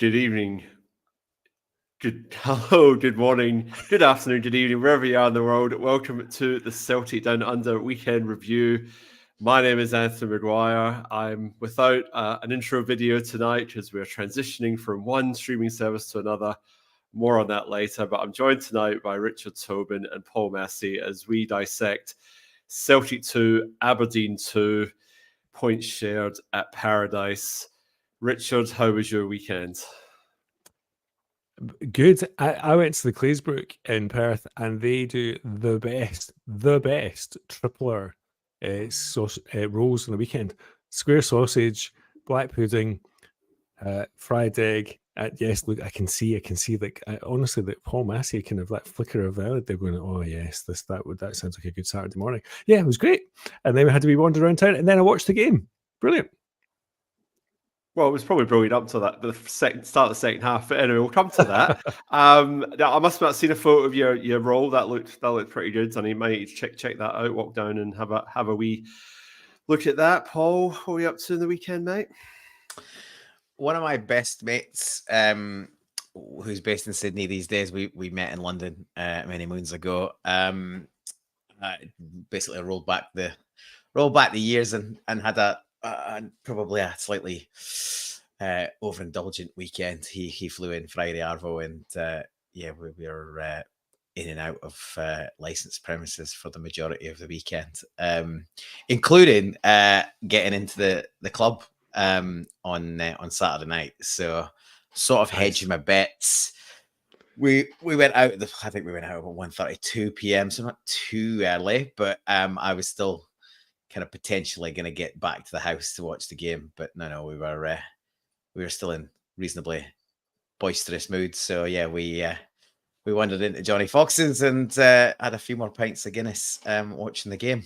Good evening, hello, good morning, good afternoon, good evening, wherever you are in the world. Welcome to the Celtic Down Under weekend review. My name is Anthony Maguire. I'm without an intro video tonight because we're transitioning from one streaming service to another. More on that later, but I'm joined tonight by Richard Tobin and Paul Massey as we dissect Celtic 2, Aberdeen 2, points shared at Paradise. Richard, how was your weekend? Good. I went to the Claysbrook in Perth, and they do the best tripler rolls on the weekend. Square sausage, black pudding, fried egg. Yes, look, I can see. Like, honestly, that Paul Massey kind of that flicker of valid. They're going, oh yes, that sounds like a good Saturday morning. Yeah, it was great. And then we had to be wandering around town, and then I watched the game. Brilliant. Well, it was probably brilliant up to that, the start of the second half. But anyway, we'll come to that. I must have seen a photo of your roll. That looked pretty good. And you might check that out. Walk down and have a wee look at that. Paul, what are we up to in the weekend, mate? One of my best mates, who's based in Sydney these days, we met in London many moons ago. Basically rolled back the years and had probably a slightly overindulgent weekend. He flew in Friday arvo, and we were in and out of licensed premises for the majority of the weekend, including getting into the club on Saturday night. So sort of hedging my bets. We went out. I think we went out about 1:32 p.m. So not too early, but I was still kind of potentially going to get back to the house to watch the game, but no, we were still in reasonably boisterous mood. So yeah, we wandered into Johnny Fox's and had a few more pints of Guinness watching the game.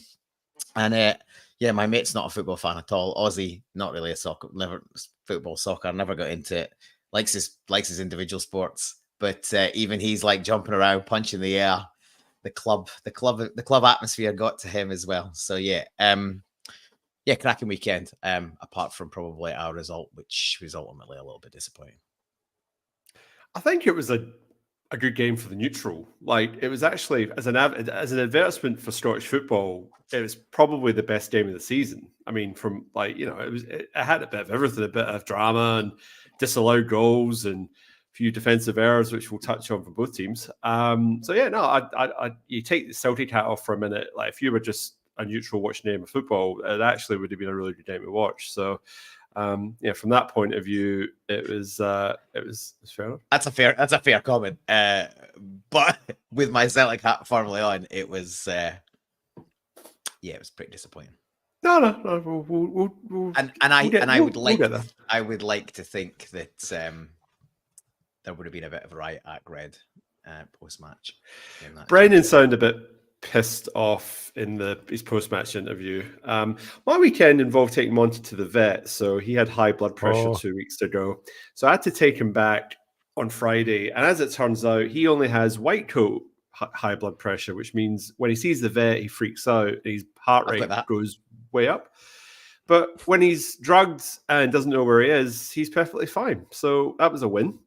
And my mate's not a football fan at all. Aussie, not really a soccer, soccer, never got into it. Likes his individual sports, but even he's like jumping around, punching the air. The club atmosphere got to him as well. So cracking weekend. Apart from probably our result, which was ultimately a little bit disappointing. I think it was a good game for the neutral. Like, it was actually, as an advertisement for Scottish football, it was probably the best game of the season. I mean, from it had a bit of everything, a bit of drama and disallowed goals and few defensive errors, which we'll touch on for both teams. You take the Celtic hat off for a minute. Like, if you were just a neutral watching game of football, it actually would have been a really good game to watch. So, from that point of view, it was fair enough. That's a fair comment. But with my Celtic hat firmly on, it was it was pretty disappointing. No. I would like to think that there would have been a bit of a riot act read post-match. Brendan sounded a bit pissed off in his post-match interview. My weekend involved taking Monty to the vet, so he had high blood pressure 2 weeks ago. So I had to take him back on Friday, and as it turns out, he only has white coat high blood pressure, which means when he sees the vet, he freaks out, and his heart rate goes way up. But when he's drugged and doesn't know where he is, he's perfectly fine. So that was a win.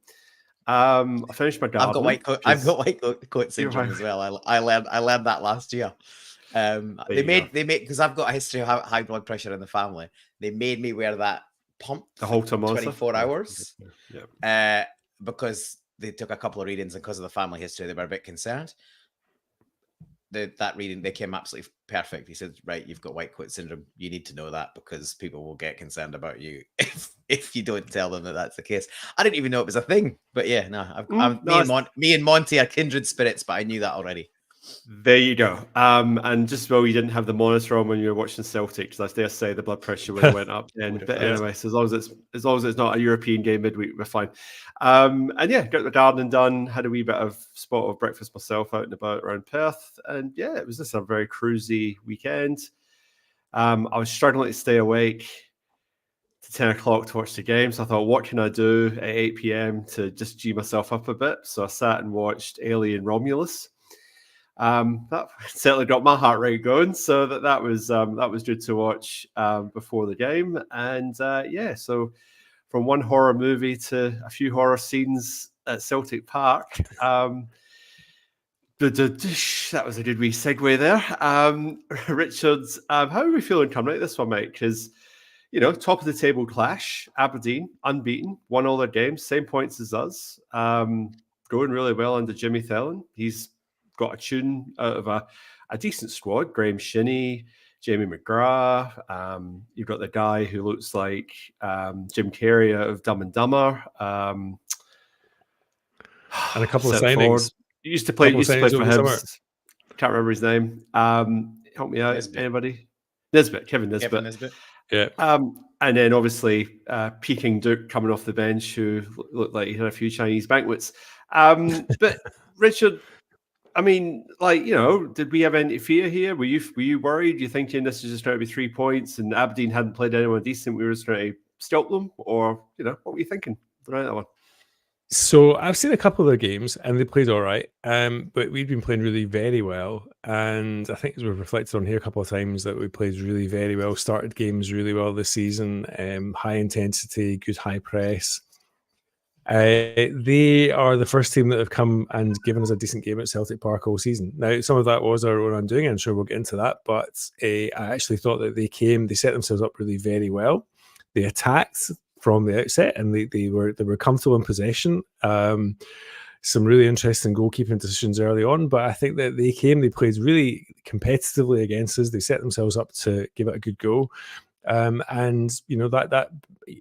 I finished my garden. I've got white coat syndrome as well. I learned that last year. They made because I've got a history of high blood pressure in the family. They made me wear that pump the whole time, 24 hours. Yeah. Because they took a couple of readings, and because of the family history, they were a bit concerned. That reading, they came absolutely perfect. He said, right, you've got white coat syndrome. You need to know that because people will get concerned about you if you don't tell them that that's the case. I didn't even know it was a thing, but yeah, me and Monty are kindred spirits, but I knew that already. There you go. And just you didn't have the monitor on when you were watching Celtic, because I dare say the blood pressure would have went up then. But anyway, so as long as it's not a European game midweek, we're fine. Got the gardening done. Had a wee bit of spot of breakfast myself out and about around Perth, and it was just a very cruisy weekend. I was struggling to stay awake to 10 o'clock to watch the game, so I thought, what can I do at 8 p.m. to just G myself up a bit? So I sat and watched Alien Romulus. That certainly got my heart rate going, so that was good to watch before the game, and so from one horror movie to a few horror scenes at Celtic Park. That was a good wee segue there. Richard, how are we feeling coming out this one, mate? Because, top of the table clash, Aberdeen, unbeaten, won all their games, same points as us. Going really well under Jimmy Thelen. He's got a tune out of a decent squad. Graham Shinney, Jamie McGrath. You've got the guy who looks like Jim Carrey out of Dumb and Dumber. And a couple of signings. He used to play for him. Can't remember his name. Help me out, Nisbet. anybody? Kevin Nisbet. Kevin Nisbet. Yeah. And then obviously Peking Duke coming off the bench, who looked like he had a few Chinese banquets. But Richard, I mean, did we have any fear here? Were you worried? You thinking this is just trying to be 3 points and Aberdeen hadn't played anyone decent? We were just trying to stop them, or what were you thinking around that one? So I've seen a couple of their games and they played all right, but we've been playing really very well. And I think as we've reflected on here a couple of times that we played really very well, started games really well this season, high intensity, good high press. They are the first team that have come and given us a decent game at Celtic Park all season. Now, some of that was our own undoing, I'm sure we'll get into that, but I actually thought that they set themselves up really very well. They attacked from the outset, and they were comfortable in possession. Some really interesting goalkeeping decisions early on, but I think that they played really competitively against us. They set themselves up to give it a good go, and that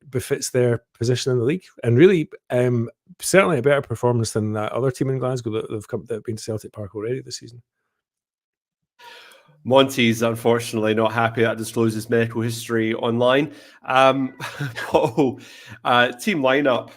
befits their position in the league. And really, certainly a better performance than that other team in Glasgow that have been to Celtic Park already this season. Monty's unfortunately not happy that discloses medical history online. Paul, team lineup,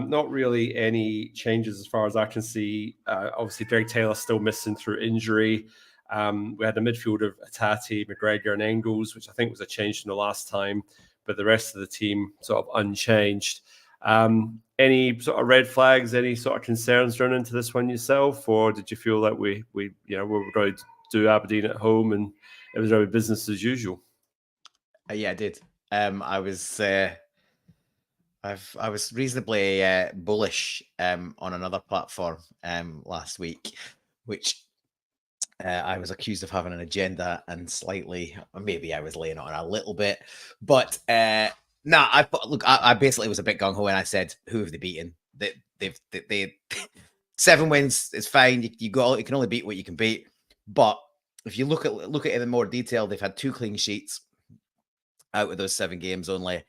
not really any changes as far as I can see. Obviously, Greg Taylor still missing through injury. We had a midfield of Atati, McGregor, and Engels, which I think was a change from the last time, but the rest of the team sort of unchanged. Any sort of red flags, any sort of concerns running into this one yourself, or did you feel that we were going to do Aberdeen at home and it was really business as usual? Yeah, I did. I was reasonably bullish on another platform last week, which I was accused of having an agenda and slightly, maybe I was laying on a little bit, but I basically was a bit gung ho and I said, who have they beaten? They 7 wins is fine. You can only beat what you can beat. But if you look at it in more detail, they've had 2 clean sheets out of those 7 games only,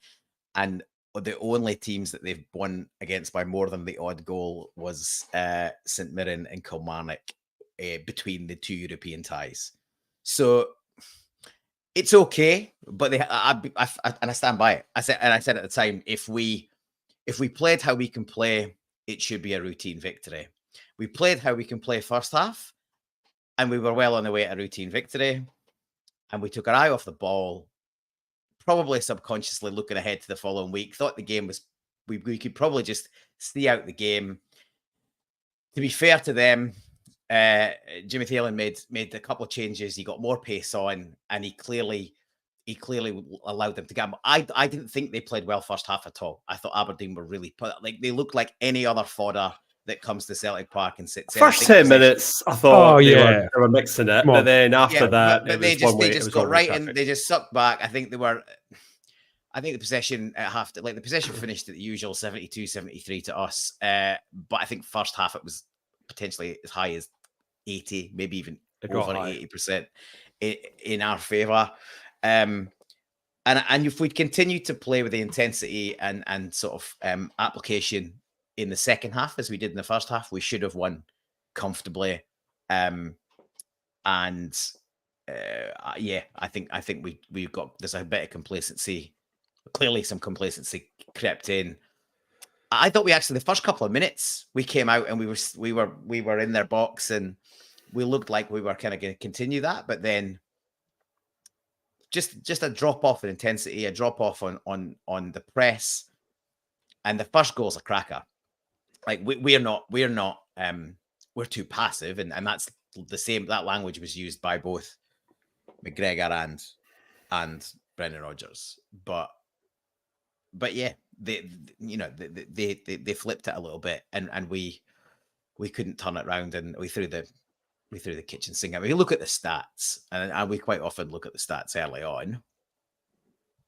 and the only teams that they've won against by more than the odd goal was St Mirren and Kilmarnock between the 2 European ties. So it's okay, but I stand by it. I said at the time, if we played how we can play, it should be a routine victory. We played how we can play first half, and we were well on the way to a routine victory. And we took our eye off the ball, probably subconsciously looking ahead to the following week. Thought the game was, we could probably just see out the game. To be fair to them, Jimmy Thelen made a couple of changes. He got more pace on, and he clearly allowed them to get. I didn't think they played well first half at all. I thought Aberdeen were really they looked like any other fodder that comes to Celtic Park and sits. First 10 minutes, I thought they were mixing it, but then after that, but they just got right in. They just sucked back. I think the possession at half, the possession finished at the usual 72-73 to us. But I think first half it was potentially as high as 80, maybe even over 80% in our favour. And if we continue to play with the intensity and sort of application in the second half as we did in the first half, we should have won comfortably. I think we've got, there's a bit of complacency. Clearly some complacency crept in. I thought the first couple of minutes we came out and we were in their box and we looked like we were kind of going to continue that, but then just a drop off in intensity, a drop off on the press, and the first goal's a cracker. Like we're too passive, and that's the same. That language was used by both McGregor and Brendan Rodgers, but but yeah, they flipped it a little bit, and we couldn't turn it around, and we threw the kitchen sink. I mean, you look at the stats, and we quite often look at the stats early on.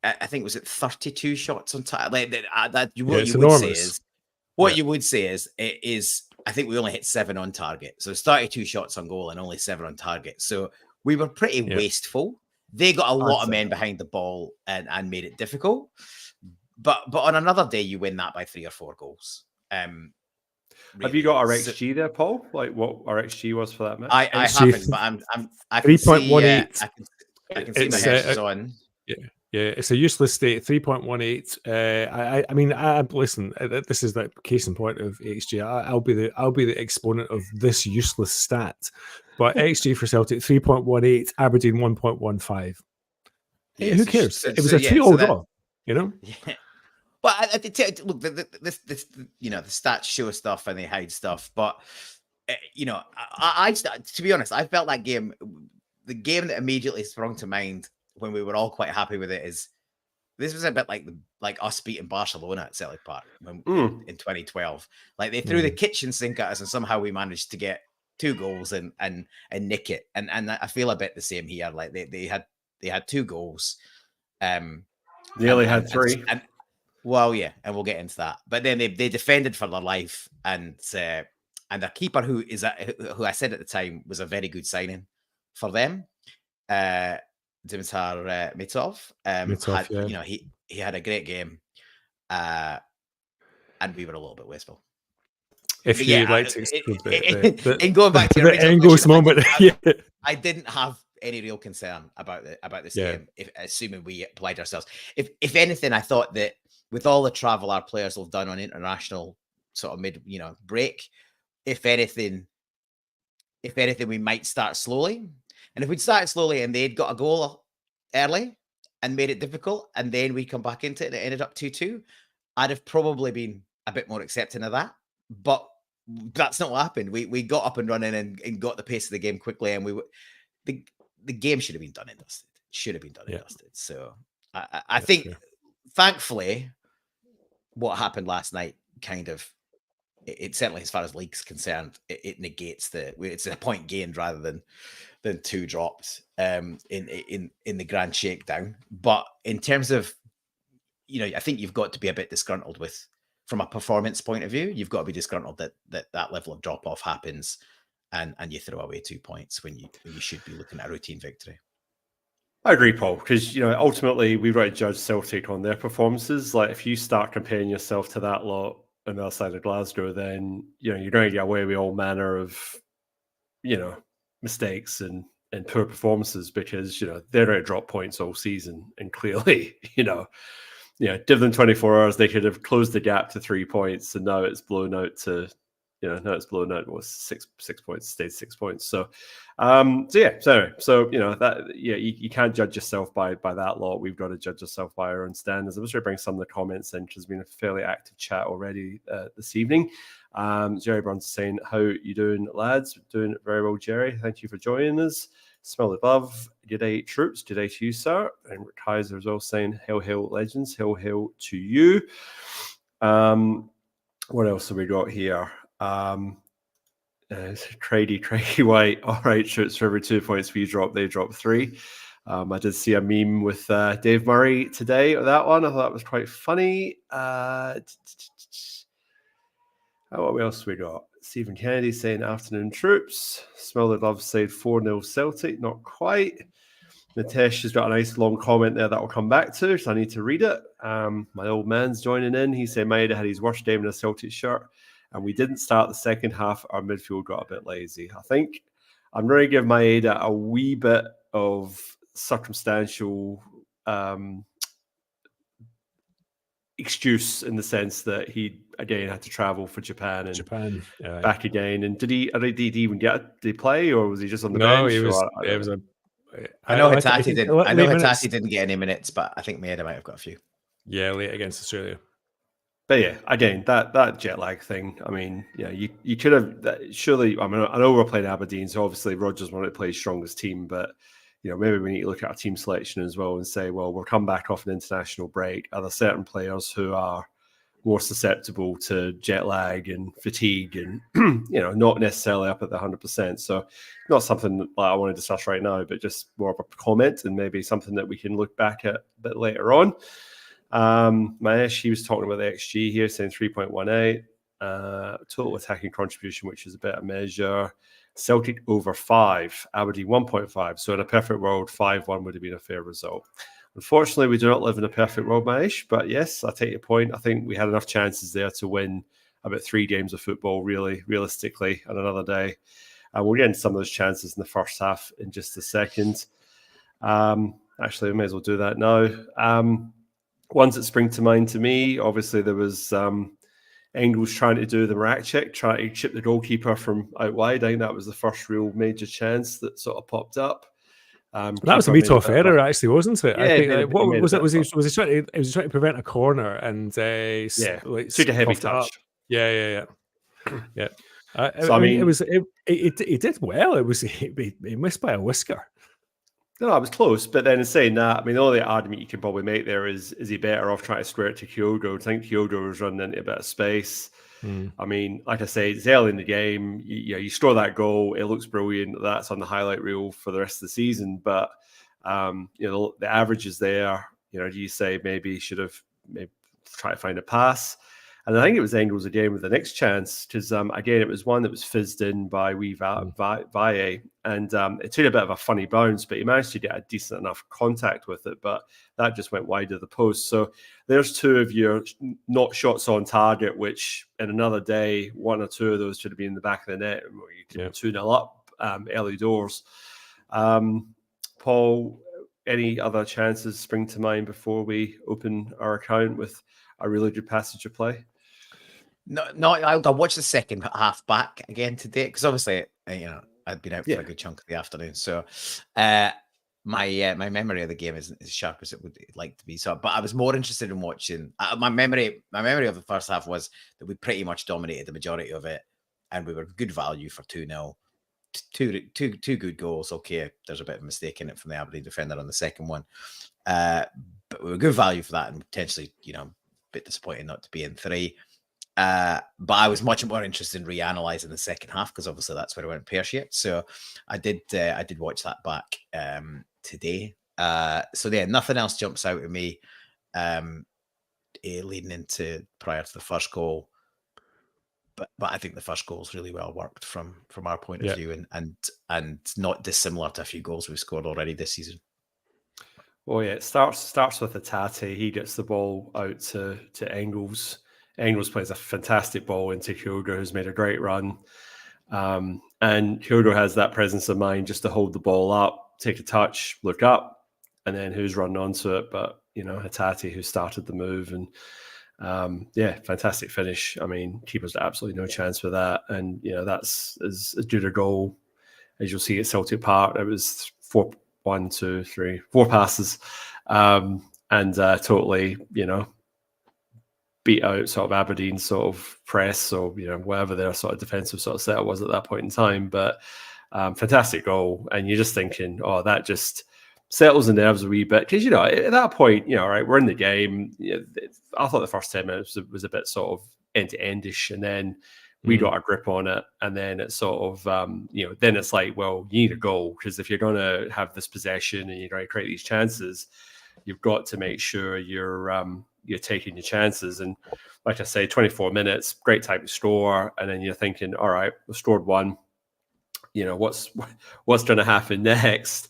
I think was it 32 shots on target. Like you would say is I think we only hit 7 on target. So it's 32 shots on goal and only 7 on target. So we were pretty wasteful. They got a lot of men behind the ball and made it difficult. But on another day, you win that by 3 or 4 goals. Really. Have you got our XG there, Paul? Like what our XG was for that match? I haven't, but I can 3.18. I can see my head is on. Yeah, it's a useless state. 3.18. I mean, listen. This is the case in point of XG. I'll be the exponent of this useless stat. But XG for Celtic 3.18, Aberdeen 1.15. Yeah, who cares? It was a 3-all draw. You know. Yeah. But look, this the stats show stuff and they hide stuff. But I to be honest, I felt that game. The game that immediately sprung to mind when we were all quite happy with it is this was a bit like us beating Barcelona at Celtic Park in 2012. Like they threw the kitchen sink at us and somehow we managed to get 2 goals and nick it. And I feel a bit the same here. Like they had 2 goals. They only had 3. And well, yeah, and we'll get into that. But then they defended for their life, and their keeper who I said at the time was a very good signing for them. Dimitar Mitov, he had a great game, and we were a little bit wasteful. If you'd like to in going back to the Engels moment, I didn't have any real concern about this game, assuming we applied ourselves. If anything, I thought that with all the travel our players have done on international sort of mid break, if anything, we might start slowly. And if we'd started slowly and they'd got a goal early and made it difficult, and then we come back into it and it ended up 2-2, I'd have probably been a bit more accepting of that. But that's not what happened. We got up and running and got the pace of the game quickly, and the game should have been done and dusted. So I think, thankfully, what happened last night kind of, it certainly, as far as league's concerned, it negates it's a point gained rather than 2 drops in the grand shakedown. But in terms of, I think you've got to be a bit disgruntled from a performance point of view. You've got to be disgruntled that level of drop off happens, and you throw away 2 points when you should be looking at a routine victory. I agree, Paul, because ultimately we've got to judge Celtic on their performances. Like if you start comparing yourself to that lot on the other side of Glasgow, then you're going to get away with all manner of mistakes and poor performances, because they're going to drop points all season, and clearly give them 24 hours, they could have closed the gap to 3 points, and now it's blown out to it was 6 points, stayed 6 points. So you can't judge yourself by that lot. We've got to judge ourselves by our own standards. I'm just going to bring some of the comments in, because there's been a fairly active chat already this evening. Jerry Burns saying, "How you doing, lads?" Doing very well, Jerry. Thank you for joining us. Smell the love. Good day, troops. Good day to you, sir. And Rick Heiser is also saying, "Hail, hail, legends. Hail, hail to you." What else have we got here? Craigie White. All right, shoots for every 2 points we drop, they drop 3. I did see a meme with Dave Murray today on that one. I thought that was quite funny. What else we got? Stephen Kennedy saying, "Afternoon, troops." Smell the love said 4-0 Celtic. Not quite. Nitesh has got a nice long comment there that I'll come back to, so I need to read it. My old man's joining in. He said Maeda had his worst game in a Celtic shirt, and we didn't start the second half. Our midfield got a bit lazy. I think I'm going to give Maeda a wee bit of circumstantial excuse, in the sense that he again had to travel for Japan and back again. And did he even did he play, or was he just on the bench? No, I know Hitati didn't get any minutes, but I think Maeda might have got a few. Yeah, late against Australia. But yeah, again, that jet lag thing. I mean, you could have surely. I mean, I know we're playing Aberdeen, so obviously Rodgers wanted to play his strongest team, but maybe we need to look at our team selection as well and say, well, we're coming back off an international break. Are there certain players who are more susceptible to jet lag and fatigue and, not necessarily up at the 100%. So not something that I want to discuss right now, but just more of a comment and maybe something that we can look back at a bit later on. Maesh, he was talking about the XG here, saying 3.18. Total attacking contribution, which is a better measure. Celtic over 5, Aberdeen 1.5. So in a perfect world, 5-1 would have been a fair result. Unfortunately, we do not live in a perfect world, Maesh, but yes, I take your point. I think we had enough chances there to win about 3 games of football, really, realistically, on another day. We'll get into some of those chances in the first half in just a second. Actually, we may as well do that now. Ones that spring to mind to me, obviously there was Engels trying to do the rack check, trying to chip the goalkeeper from out wide. I think that was the first real major chance that sort of popped up. That was a wee tough error, actually, wasn't it? Yeah, I think. What was it? Was he trying to prevent a corner and took a heavy touch. Yeah. So I mean, he did well. He missed by a whisker. No, it was close. But then in saying that, I mean, the only argument you can probably make there is he better off trying to square it to Kyogo? I think Kyogo was running into a bit of space. I mean, like I say, it's early in the game. You score that goal, it looks brilliant. That's on the highlight reel for the rest of the season. But the average is there. Do you say maybe he should have tried to find a pass? And I think it was Engels again with the next chance because, again, it was one that was fizzed in by Valle. And it took a bit of a funny bounce, but he managed to get a decent enough contact with it. But that just went wide of the post. So there's 2 of your not shots on target, which in another day, 1 or 2 of those should have been in the back of the net. You could 2-0 up early doors. Paul, any other chances spring to mind before we open our account with a really good passage of play? No, I'll watch the second half back again today because obviously, I'd been out for a good chunk of the afternoon. So my memory of the game isn't as sharp as it would like to be. So, but I was more interested in watching. My memory of the first half was that we pretty much dominated the majority of it, and we were good value for 2-0. Two good goals. Okay, there's a bit of a mistake in it from the Aberdeen defender on the second one, but we were good value for that, and potentially, a bit disappointing not to be in 3. But I was much more interested in reanalyzing the second half because obviously that's where I went pear-shaped. So I did watch that back today. So yeah, nothing else jumps out at me leading into prior to the first goal. But I think the first goal is really well worked from our point of view and not dissimilar to a few goals we've scored already this season. Oh yeah, it starts with Hatate. He gets the ball out to Engels. Engels plays a fantastic ball into Kyogo, who's made a great run. And Kyogo has that presence of mind just to hold the ball up, take a touch, look up, and then who's running onto it? But, Hatate, who started the move. And, fantastic finish. I mean, keeper's absolutely no chance with that. And, that's as good a goal as you'll see at Celtic Park. It was 4 passes. And totally, beat out sort of Aberdeen sort of press or whatever their sort of defensive sort of setup was at that point in time. But fantastic goal, and you're just thinking, oh, that just settles the nerves a wee bit because at that point, right, we're in the game. I thought the first 10 minutes was a bit sort of end to endish, and then we got a grip on it, and then it's sort of then it's like, well, you need a goal because if you're going to have this possession and you're going to create these chances, you've got to make sure you're taking your chances. And like I say, 24 minutes, great time to score. And then you're thinking, all right, we've scored 1. What's going to happen next?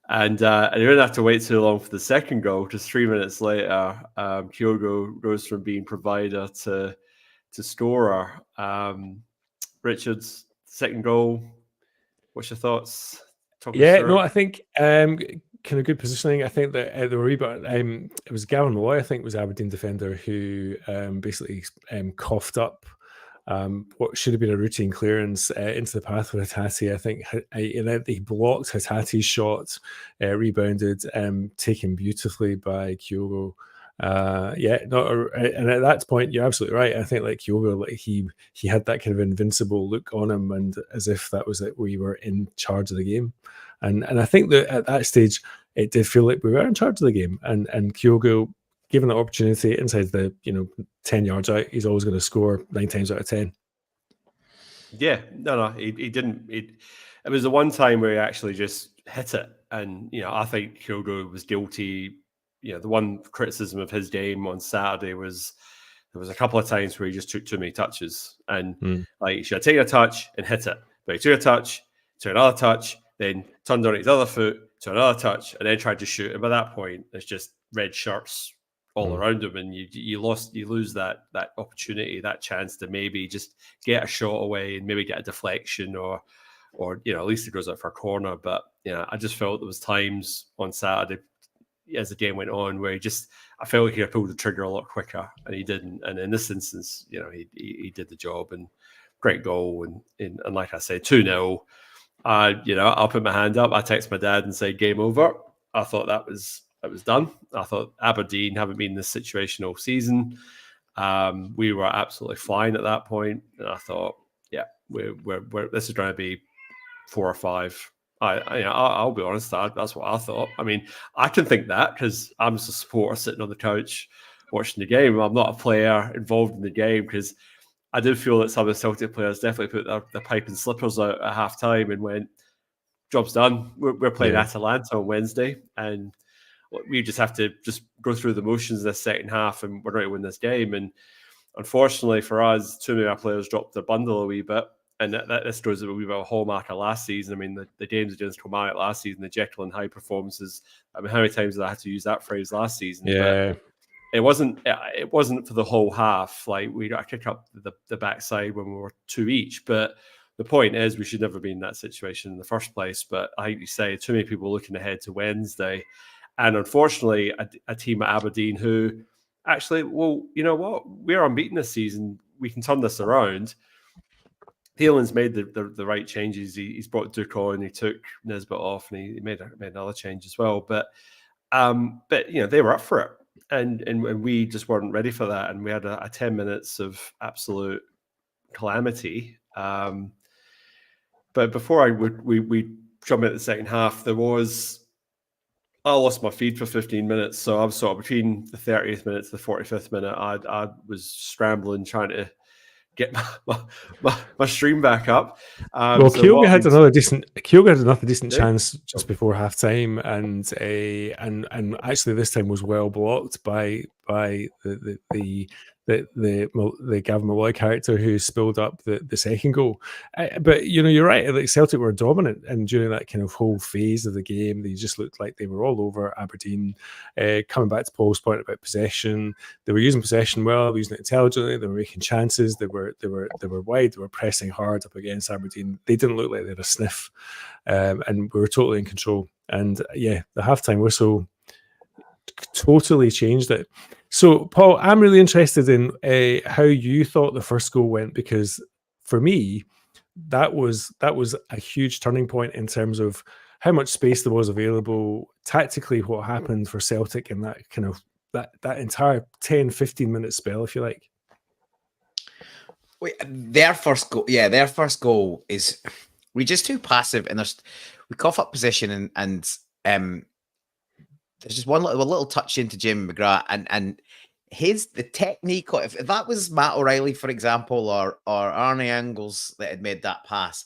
And you don't have to wait too long for the second goal. Just 3 minutes later, Kyogo goes from being provider to scorer. Richard's second goal. What's your thoughts? I think kind of good positioning. I think that the rebound, it was Gavin Malloy, I think, was Aberdeen defender who basically coughed up what should have been a routine clearance into the path with Hatate. I think he blocked Hatate's shot, rebounded, taken beautifully by Kyogo. And at that point, you're absolutely right. I think like Kyogo, he had that kind of invincible look on him, and as if that was it, we were in charge of the game. And I think that at that stage, it did feel like we were in charge of the game. And Kyogo, given the opportunity inside the 10 yards out, he's always going to score 9 times out of 10. Yeah, no, he didn't. It was the one time where he actually just hit it, and I think Kyogo was guilty. The one criticism of his game on Saturday was there was a couple of times where he just took too many touches, and like he should have taken a touch and hit it, but he took a touch to another touch, then turned on his other foot to another touch, and then tried to shoot. And by that point, it's just red shirts all around him, and you lose that opportunity, that chance to maybe just get a shot away and maybe get a deflection or at least it goes out for a corner. But I just felt there was times on Saturday as the game went on where I felt like he had pulled the trigger a lot quicker, and he didn't. And in this instance, he did the job, and great goal, and like I said, 2-0. I'll put my hand up. I text my dad and say game over. I thought that was done. I thought Aberdeen haven't been in this situation all season. We were absolutely fine at that point, and I thought, yeah, we're this is going to be 4 or 5. I'll be honest, that's what I thought. I mean, I can think that because I'm just a supporter sitting on the couch watching the game. I'm not a player involved in the game, because I did feel that some of the Celtic players definitely put their pipe and slippers out at half time and went, job's done. We're playing Atalanta on Wednesday, and we just have to just go through the motions this second half, and we're going to win this game. And unfortunately for us, too many of our players dropped their bundle a wee bit. And this goes a wee bit of a hallmark of last season. I mean, the games against Kilmarnock last season, the Jekyll and Hyde performances. I mean, how many times did I have to use that phrase last season? Yeah. But it wasn't for the whole half. Like, we got to kick up the backside when we were 2 each. But the point is, we should never be in that situation in the first place. But I think you say too many people looking ahead to Wednesday. And unfortunately, a team at Aberdeen who actually, well, you know what? We're unbeaten this season. We can turn this around. Thielen's made the right changes. He's brought Duke on. He took Nisbet off, and he made another change as well. But they were up for it, and we just weren't ready for that. And we had a 10 minutes of absolute calamity. But before we jump into the second half, I lost my feed for 15 minutes. So I was sort of between the 30th minute to the 45th minute. I was scrambling, trying to get my stream back up. Well, Kyogo had another decent chance just before half time, and actually this time was well blocked by the Gavin Malloy character who spilled up the second goal. But you're right. Like, Celtic were dominant, and during that kind of whole phase of the game, they just looked like they were all over Aberdeen. Coming back to Paul's point about possession, they were using possession well, they were using it intelligently. They were making chances. They were wide. They were pressing hard up against Aberdeen. They didn't look like they had a sniff, and we were totally in control. And the halftime whistle totally changed it. So, Paul, I'm really interested in how you thought the first goal went, because for me, that was a huge turning point in terms of how much space there was available, tactically what happened for Celtic in that kind of that entire 10-15 minute spell, if you like. Their first goal is, we're just too passive, and we cough up position, and there's just one little touch into Jim McGrath, and the technique. If that was Matt O'Reilly, for example, or Arnie Angles that had made that pass,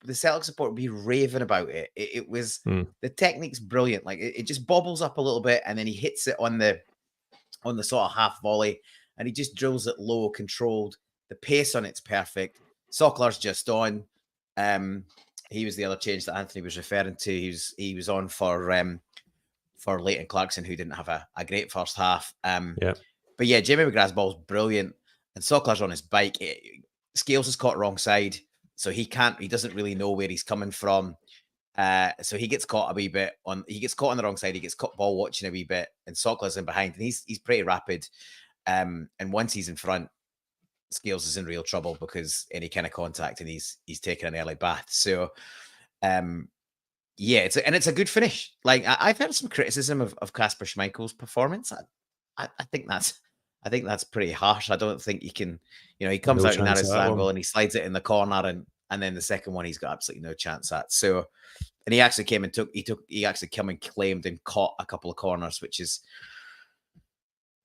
the Celtic support would be raving about it. It was the technique's brilliant. Like, it just bobbles up a little bit, and then he hits it on the sort of half volley, and he just drills it low, controlled. The pace on it's perfect. Sockler's just on. He was the other change that Anthony was referring to. He was on for Leighton Clarkson, who didn't have a great first half. But yeah, Jimmy McGrath's ball's brilliant, and Sockler's on his bike. Scales is caught wrong side, so he doesn't really know where he's coming from. So he gets caught a wee bit he gets caught on the wrong side. He gets caught ball watching a wee bit, and Sockler's in behind, and he's pretty rapid. And once he's in front, Scales is in real trouble, because any kind of contact, and he's taking an early bath. So, it's a good finish. Like, I've heard some criticism of Kasper Schmeichel's performance. I think that's pretty harsh. I don't think you can, he comes out in that angle and he slides it in the corner, and then the second one he's got absolutely no chance at. So, and he actually came and claimed and caught a couple of corners, which is.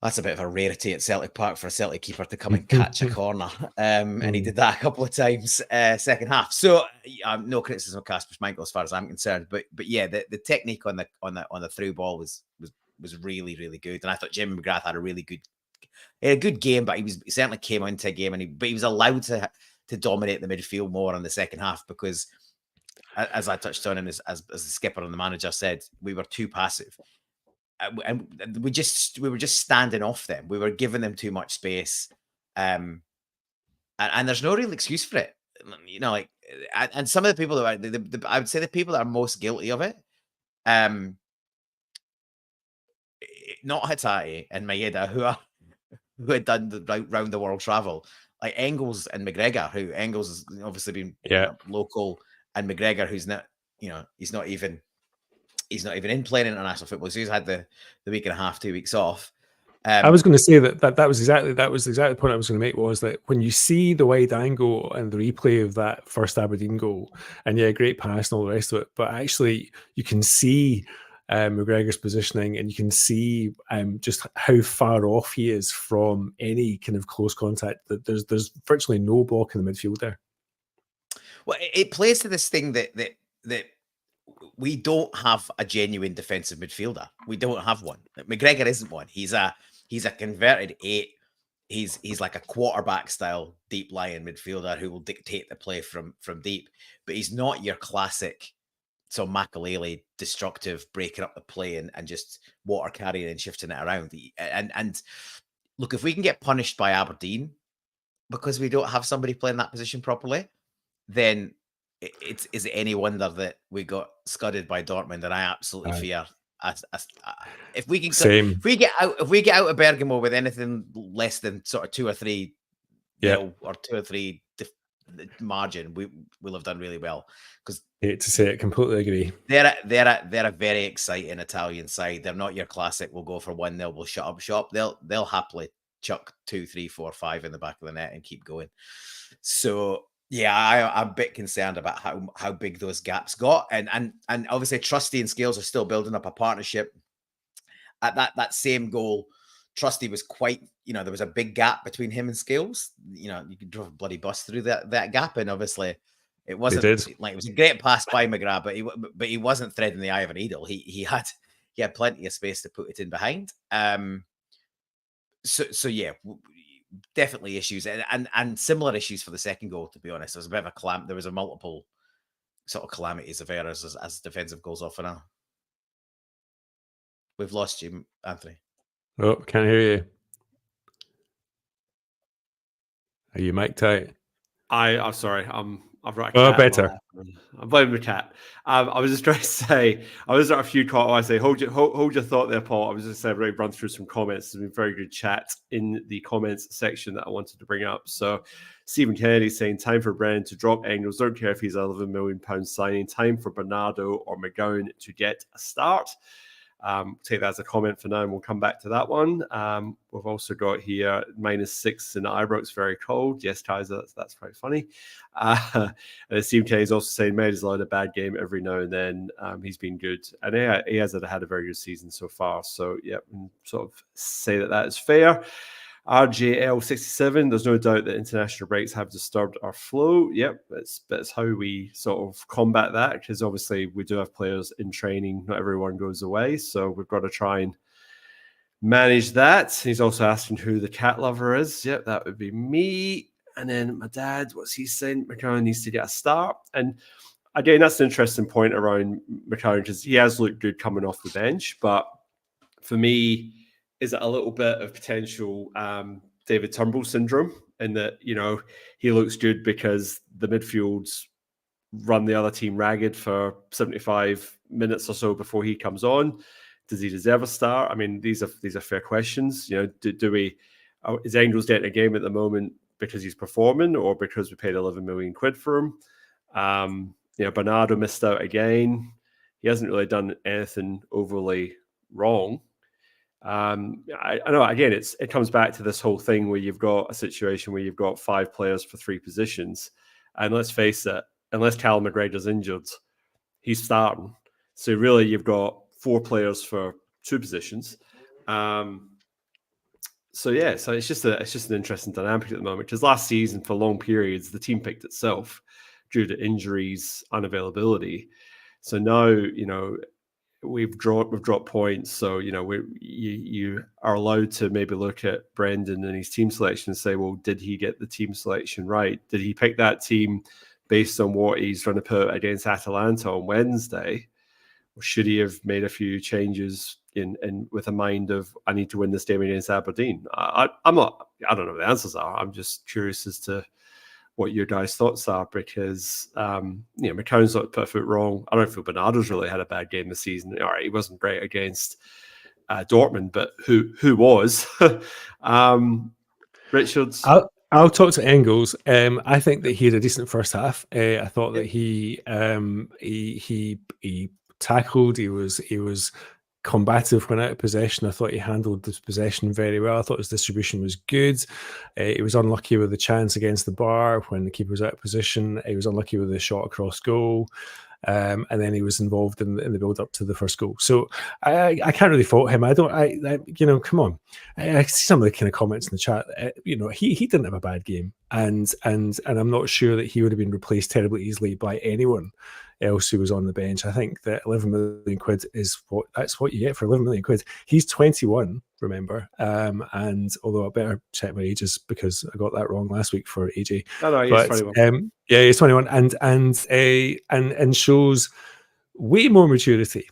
That's a bit of a rarity at Celtic Park for a Celtic keeper to come and catch a corner. And he did that a couple of times second half. So no criticism of Kasper Schmeichel as far as I'm concerned. But yeah, the technique on the through ball was really, really good. And I thought Jimmy McGrath had a good game, but he certainly came into a game but he was allowed to dominate the midfield more in the second half because, as I touched on and as the skipper and the manager said, we were too passive. And we were just standing off them. We were giving them too much space, and there's no real excuse for it. You know, like, and some of the people that I would say the people that are most guilty of it, not Hatate and Maeda, who had done the round the world travel, like Engels and McGregor, who Engels has obviously been local, and McGregor, who's not, you know, he's not even in playing international football. So he's had the week and a half, 2 weeks off. I was going to say that was exactly the point I was going to make, was that when you see the wide angle and the replay of that first Aberdeen goal, and great pass and all the rest of it, but actually you can see McGregor's positioning, and you can see just how far off he is from any kind of close contact. That there's virtually no block in the midfield there. Well, it plays to this thing that we don't have a genuine defensive midfielder. We don't have one. McGregor isn't one. He's a converted 8. He's like a quarterback style deep lying midfielder who will dictate the play from deep. But he's not your classic Makelele destructive, breaking up the play and just water carrying and shifting it around. And look, if we can get punished by Aberdeen because we don't have somebody playing that position properly, then is it any wonder that we got scudded by Dortmund? And I absolutely fear if we get out of Bergamo with anything less than sort of 2 or 3 nil or 2 or 3 margin, we'll have done really well. Because hate to say it, completely agree. They're a very exciting Italian side. They're not your classic. We'll go for 1-0. We'll shut up shop. They'll happily chuck 2, 3, 4, 5 in the back of the net and keep going. So. Yeah, I'm a bit concerned about how big those gaps got, and obviously Trusty and Scales are still building up a partnership. At that same goal, Trusty was quite, there was a big gap between him and Scales. You could drive a bloody bus through that gap, and obviously it wasn't like it was a great pass by McGrath, but he wasn't threading the eye of a needle. He had plenty of space to put it in behind. So yeah. Definitely issues and similar issues for the second goal. To be honest, there was a bit of there was a multiple sort of calamities of errors as defensive goals off. Now we've lost you, Anthony. Oh, can't hear you. Are you mic'd out? I'm sorry. I've got a cat. Oh, better. I'm blaming the cat. I was just trying to say, I was at a few comments. I say, hold your thought there, Paul. I was just saying, really run through some comments. There's been very good chat in the comments section that I wanted to bring up. So Stephen Kennedy saying, time for Brennan to drop Engels. Don't care if he's £11 million signing. Time for Bernardo or McGowan to get a start. Take that as a comment for now, and we'll come back to that one. We've also got here -6 in Ibrox, very cold. Yes, Kaiser, that's quite funny. And Steve K is also saying Maeda's allowed a bad game every now and then. He's been good, and he has had a very good season so far. So yeah, sort of say that is fair. RJL67, there's no doubt that international breaks have disturbed our flow. Yep, that's how we sort of combat that, because obviously we do have players in training. Not everyone goes away, so we've got to try and manage that. He's also asking who the cat lover is. Yep, that would be me. And then my dad, what's he saying? McCarron needs to get a start. And again, that's an interesting point around McCarron, because he has looked good coming off the bench. But for me, is it a little bit of potential David Turnbull syndrome, in that, he looks good because the midfields run the other team ragged for 75 minutes or so before he comes on? Does he deserve a start? I mean, these are fair questions. Do we? Is Engels getting a game at the moment because he's performing, or because we paid 11 million quid for him? Bernardo missed out again. He hasn't really done anything overly wrong. I know, again, it comes back to this whole thing where you've got a situation where you've got 5 players for 3 positions, and let's face it, unless Callum McGregor's injured, he's starting. So really, you've got 4 players for 2 positions. So it's just an interesting dynamic at the moment, because last season for long periods the team picked itself due to injuries, unavailability. So now we've dropped points. So you are allowed to maybe look at Brendan and his team selection and say, well, did he get the team selection right? Did he pick that team based on what he's trying to put against Atalanta on Wednesday? Or should he have made a few changes in with a mind of, I need to win this game against Aberdeen? I don't know what the answers are. I'm just curious as to what your guys' thoughts are, because McCown's not put a foot wrong. I don't feel Bernardo's really had a bad game this season. All right, he wasn't great against Dortmund, but who was? Richards. I'll talk to Engels. I think that he had a decent first half. I thought that he tackled. He was combative when out of possession. I thought he handled this possession very well. I thought his distribution was good. He was unlucky with the chance against the bar when the keeper was out of position. He was unlucky with the shot across goal. And then he was involved in the build up to the first goal. So I can't really fault him. Come on. I see some of the kind of comments in the chat. He didn't have a bad game, and I'm not sure that he would have been replaced terribly easily by anyone else who was on the bench. I think that 11 million quid is what you get for 11 million quid. He's 21, remember, and although I better check my ages because I got that wrong last week for AJ. No, he's 21. Yeah, he's 21, and shows way more maturity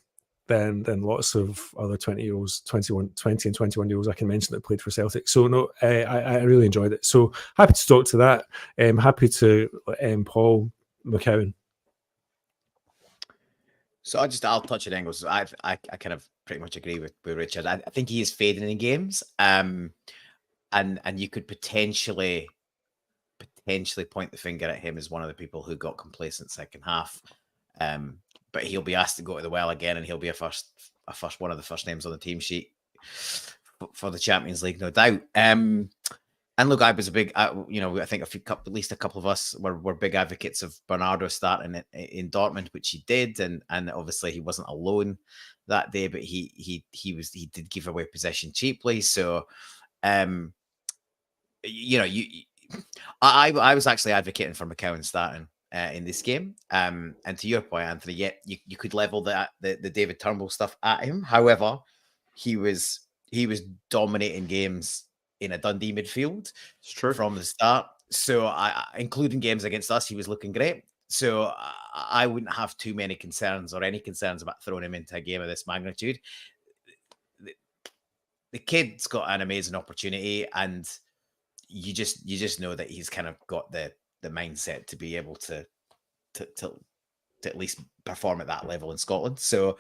than lots of other 20-year-olds, 20 and 21-year-olds I can mention that played for Celtic. So no, I really enjoyed it. So happy to talk to that. Happy to Paul McCowan. So I'll touch on Engels. I kind of pretty much agree with Richard. I think he is fading in games, and you could potentially point the finger at him as one of the people who got complacent second half. But he'll be asked to go to the well again, and he'll be one of the first names on the team sheet for the Champions League, no doubt. And look, I was a big, I think at least a couple of us were big advocates of Bernardo starting in Dortmund, which he did, and obviously he wasn't alone that day, but he did give away possession cheaply. So, I was actually advocating for McCowan starting in this game. And to your point, Anthony, yeah, you could level the David Turnbull stuff at him. However, he was dominating games in a Dundee midfield from the start. So including games against us, he was looking great. So I wouldn't have too many concerns or any concerns about throwing him into a game of this magnitude. The kid's got an amazing opportunity, and you just know that he's kind of got the mindset to be able to at least perform at that level in Scotland. So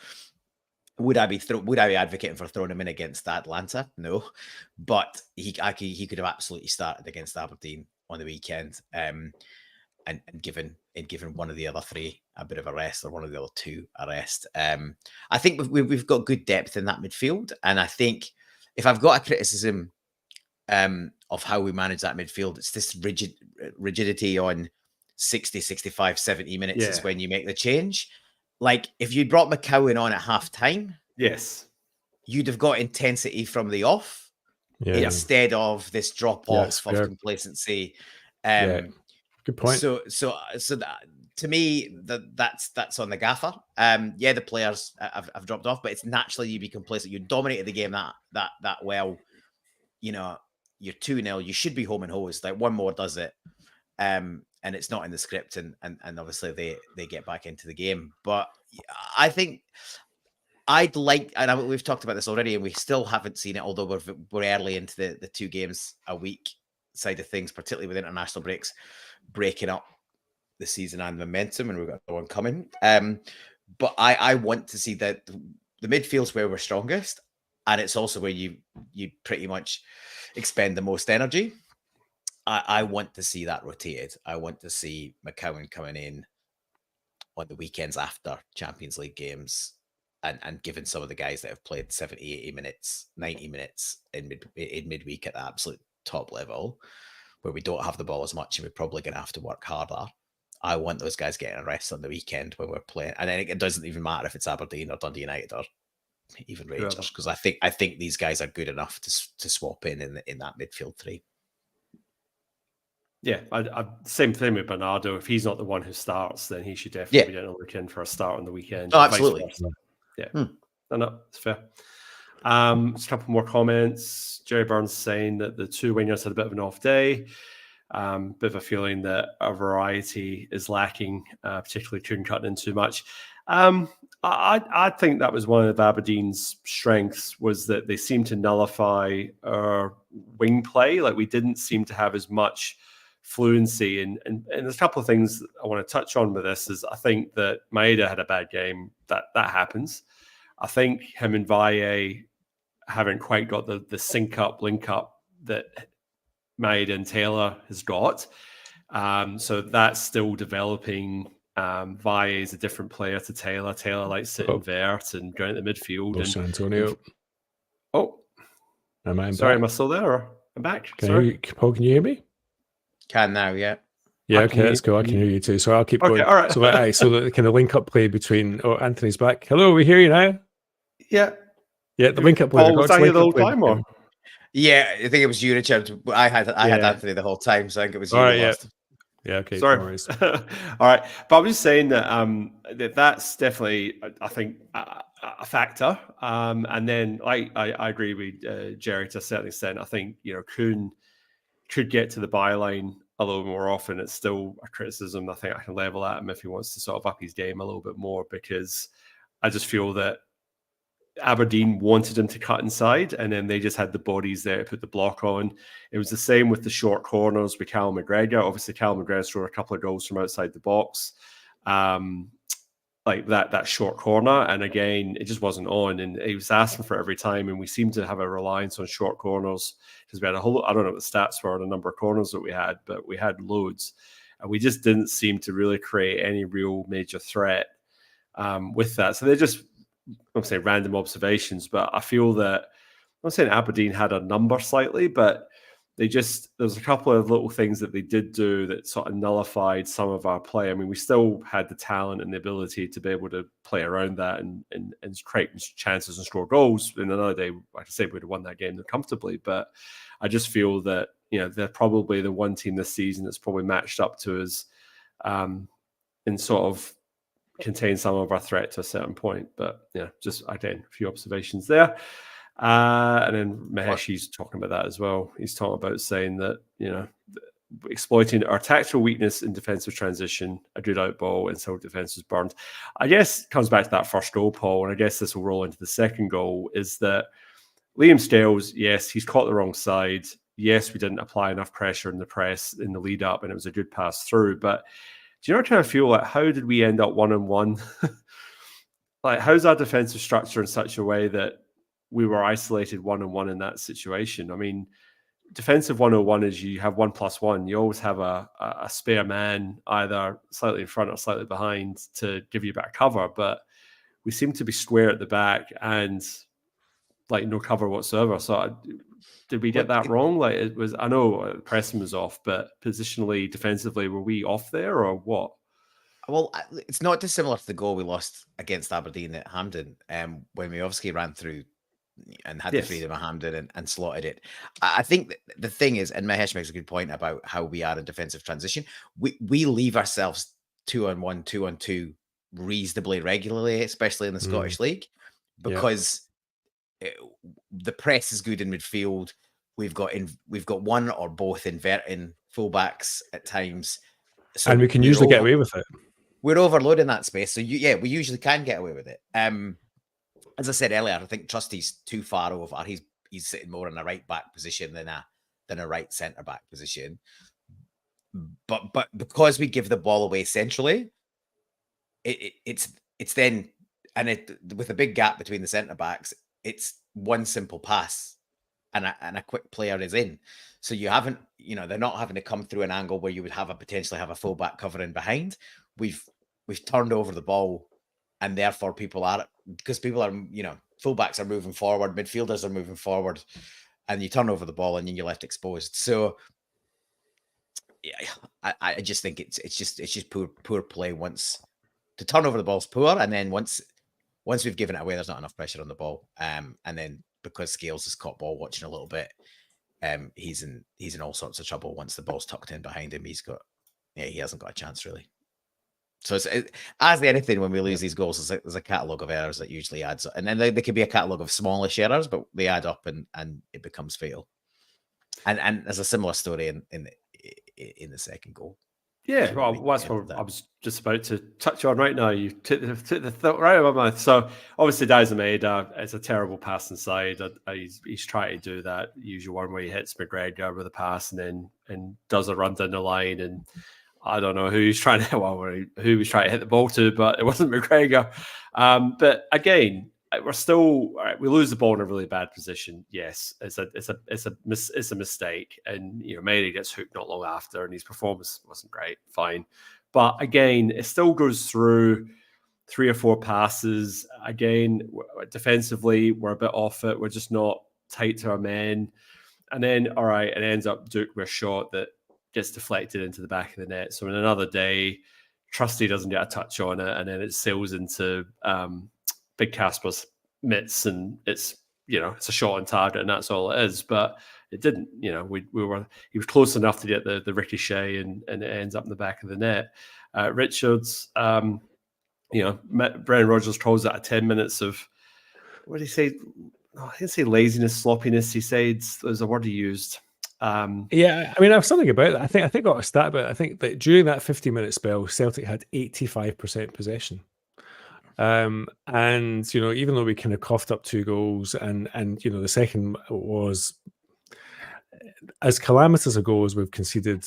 would I be advocating for throwing him in against Atlanta? No, but he could have absolutely started against Aberdeen on the weekend, and given one of the other three a bit of a rest, or one of the other two a rest. I think we've got good depth in that midfield, and I think if I've got a criticism of how we manage that midfield, it's this rigidity on 60, 65, 70 minutes is when you make the change. Like, if you brought McCowan on at half time, yes, you'd have got intensity from the off instead of this drop off of complacency. Good point. So that, to me, that's on the gaffer. The players have dropped off, but it's naturally you be complacent. You dominated the game that well. You're 2-0. You should be home and hosed. Like, one more does it. And it's not in the script, and obviously they get back into the game. But I think I'd like, and we've talked about this already, and we still haven't seen it, although we're early into the 2 games a week side of things, particularly with international breaks breaking up the season and momentum, and we've got one coming. But I want to see that the midfield's where we're strongest, and it's also where you pretty much expend the most energy. I want to see that rotated. I want to see McCowan coming in on the weekends after Champions League games, and given some of the guys that have played 70, 80 minutes, 90 minutes in midweek at the absolute top level, where we don't have the ball as much and we're probably going to have to work harder. I want those guys getting a rest on the weekend when we're playing. And then it doesn't even matter if it's Aberdeen or Dundee United or even Rangers, because I think these guys are good enough to swap in that midfield three. Yeah, same thing with Bernardo. If he's not the one who starts, then he should definitely be getting a look in for a start on the weekend. Oh, absolutely. Yeah, no, it's fair. Just a couple more comments. Jerry Burns saying that the two wingers had a bit of an off day. Bit of a feeling that a variety is lacking, particularly couldn't cut in too much. I think that was one of Aberdeen's strengths, was that they seemed to nullify our wing play. Like, we didn't seem to have as much fluency. And there's a couple of things I want to touch on with this. Is I think that Maeda had a bad game. That happens. I think him and Valle haven't quite got the sync up, link up that Maeda and Taylor has got. So that's still developing. Valle is a different player to Taylor. Taylor likes to invert and go into the midfield. Antonio. Sorry, am I still there? Or I'm back. Paul, can you hear me? Can now, yeah. Yeah, okay, let's go. I can hear you too. So I'll keep going. All right. So the kind of link up play between. Oh, Anthony's back. Hello, we hear you now. Yeah. Yeah, the link up play. Paul, was that here the whole time, or? Yeah, I think it was you, Richard. I had Anthony the whole time, so I think it was you. All right, yeah, okay. Sorry. No all right, but I'm just saying that that's definitely, I think, a factor. And then I agree with Jerry to a certain extent. I think Kuhn could get to the byline a little more often. It's still a criticism I think I can level at him if he wants to sort of up his game a little bit more, because I just feel that Aberdeen wanted him to cut inside, and then they just had the bodies there to put the block on. It was the same with the short corners with Cal McGregor. Obviously, Cal McGregor scored a couple of goals from outside the box, like that short corner. And again, it just wasn't on, and he was asking for it every time. And we seemed to have a reliance on short corners because we had I don't know what the stats were on the number of corners that we had, but we had loads, and we just didn't seem to really create any real major threat with that. So they're just, I'm saying random observations, but I feel that I'm not saying Aberdeen had a number slightly, but there's a couple of little things that they did do that sort of nullified some of our play. I mean, we still had the talent and the ability to be able to play around that and create chances and score goals. In another day, like I say, we would have won that game comfortably. But I just feel that they're probably the one team this season that's probably matched up to us in sort of contain some of our threat to a certain point. But just again, a few observations there. And then Maheshi's talking about that as well. He's talking about saying that, exploiting our tactical weakness in defensive transition, a good out ball, and Celtic defense was burned. I guess it comes back to that first goal, Paul, and I guess this will roll into the second goal, is that Liam Scales, yes, he's caught the wrong side. Yes, we didn't apply enough pressure in the press in the lead up, and it was a good pass through. But do you know, kind of feel like, how did we end up 1-on-1? Like, how's our defensive structure in such a way that we were isolated 1-on-1 in that situation? I mean, defensive 1-on-1 is you have 1+1. You always have a spare man either slightly in front or slightly behind to give you back cover. But we seem to be square at the back and like no cover whatsoever. So did we get that wrong? Like, it was, I know pressing was off, but positionally, defensively, were we off there or what? Well, it's not dissimilar to the goal we lost against Aberdeen at Hampden, when we obviously ran through and had the freedom of Hampden and slotted it. I think the thing is, and Mahesh makes a good point about how we are in defensive transition. We leave ourselves 2-on-1, 2-on-2 reasonably regularly, especially in the Scottish League, because the press is good in midfield. We've got one or both inverting fullbacks at times, so and we can usually get away with it. We're overloading that space, so we usually can get away with it. As I said earlier, I think Trusty's too far over. He's sitting more in a right back position than a right centre back position. But because we give the ball away centrally, it's then, and with a big gap between the centre backs, it's one simple pass and a quick player is in. So you haven't, they're not having to come through an angle where you would potentially have a fullback covering behind. We've turned over the ball, and therefore people are fullbacks are moving forward, midfielders are moving forward, and you turn over the ball and then you're left exposed. So I just think it's just poor play. Once to turn over the ball's poor, and then once we've given it away, there's not enough pressure on the ball. And then because Scales has caught ball watching a little bit, he's in all sorts of trouble once the ball's tucked in behind him. He hasn't got a chance really. So as anything, when we lose these goals, there's a catalogue of errors that usually adds up. And then there could be a catalogue of smallish errors, but they add up and it becomes fatal. And there's a similar story in the second goal. Yeah, well, that's what I was just about to touch on right now. You took the thought right out of my mouth. So obviously, Diaz Almeida, it's a terrible pass inside. He's trying to do that usual one where he hits McGregor with a pass and does a run down the line. And I don't know who he's trying to hit the ball to, but it wasn't McGregor. But again, we lose the ball in a really bad position. Yes, it's a mistake, and Mary gets hooked not long after, and his performance wasn't great. Fine, but again, it still goes through 3 or 4 passes. Again, defensively, we're a bit off it. We're just not tight to our men, and then it ends up Duke with a shot that gets deflected into the back of the net. So in another day, Trusty doesn't get a touch on it, and then it sails into Big Casper's mitts, and it's a shot on target, and that's all it is. But it didn't. He was close enough to get the ricochet, and it ends up in the back of the net. Richards, Brendan Rodgers calls that 10 minutes of, what did he say? He didn't say laziness, sloppiness. He said there's a word he used. Yeah, I mean, I have something about that. I think I got a stat about it. I think that during that 50-minute spell, Celtic had 85% possession. And even though we kind of coughed up 2 goals, and the second was as calamitous a goal as we've conceded,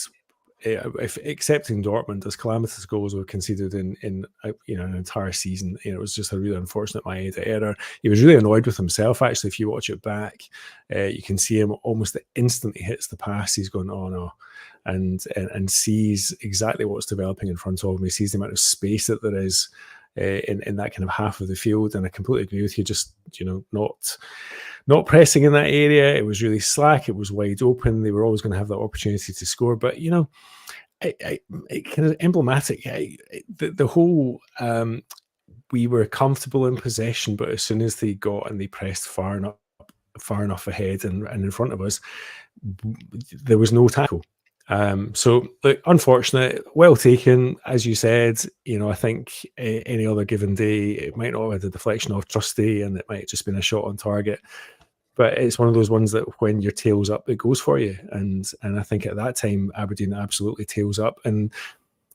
if accepting Dortmund, as calamitous goals we've conceded in an entire season. It was just a really unfortunate Maeda error. He was really annoyed with himself, actually. If you watch it back, you can see him almost the instant he hits the pass, he's going, oh no, and sees exactly what's developing in front of him. He sees the amount of space that there is in that kind of half of the field, and I completely agree with you. Just not pressing in that area. It was really slack. It was wide open. They were always going to have that opportunity to score. But it kind of emblematic. The whole we were comfortable in possession, but as soon as they got and they pressed far enough ahead and in front of us, there was no tackle. So look, unfortunate, well taken, as you said. I think any other given day it might not have had a deflection off Trusty, and it might have just been a shot on target. But it's one of those ones that when your tail's up, it goes for you. And I think at that time, Aberdeen absolutely tails up and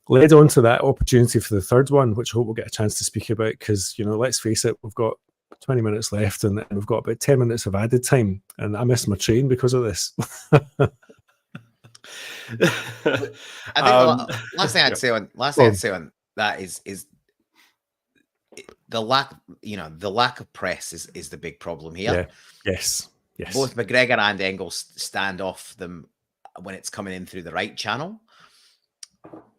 led on to that opportunity for the third one, which I hope we'll get a chance to speak about, because let's face it, we've got 20 minutes left, and we've got about 10 minutes of added time, and I missed my train because of this. I think last thing I'd say on that is the lack of press is the big problem here. Yeah. Yes. Both McGregor and Engels stand off them when it's coming in through the right channel.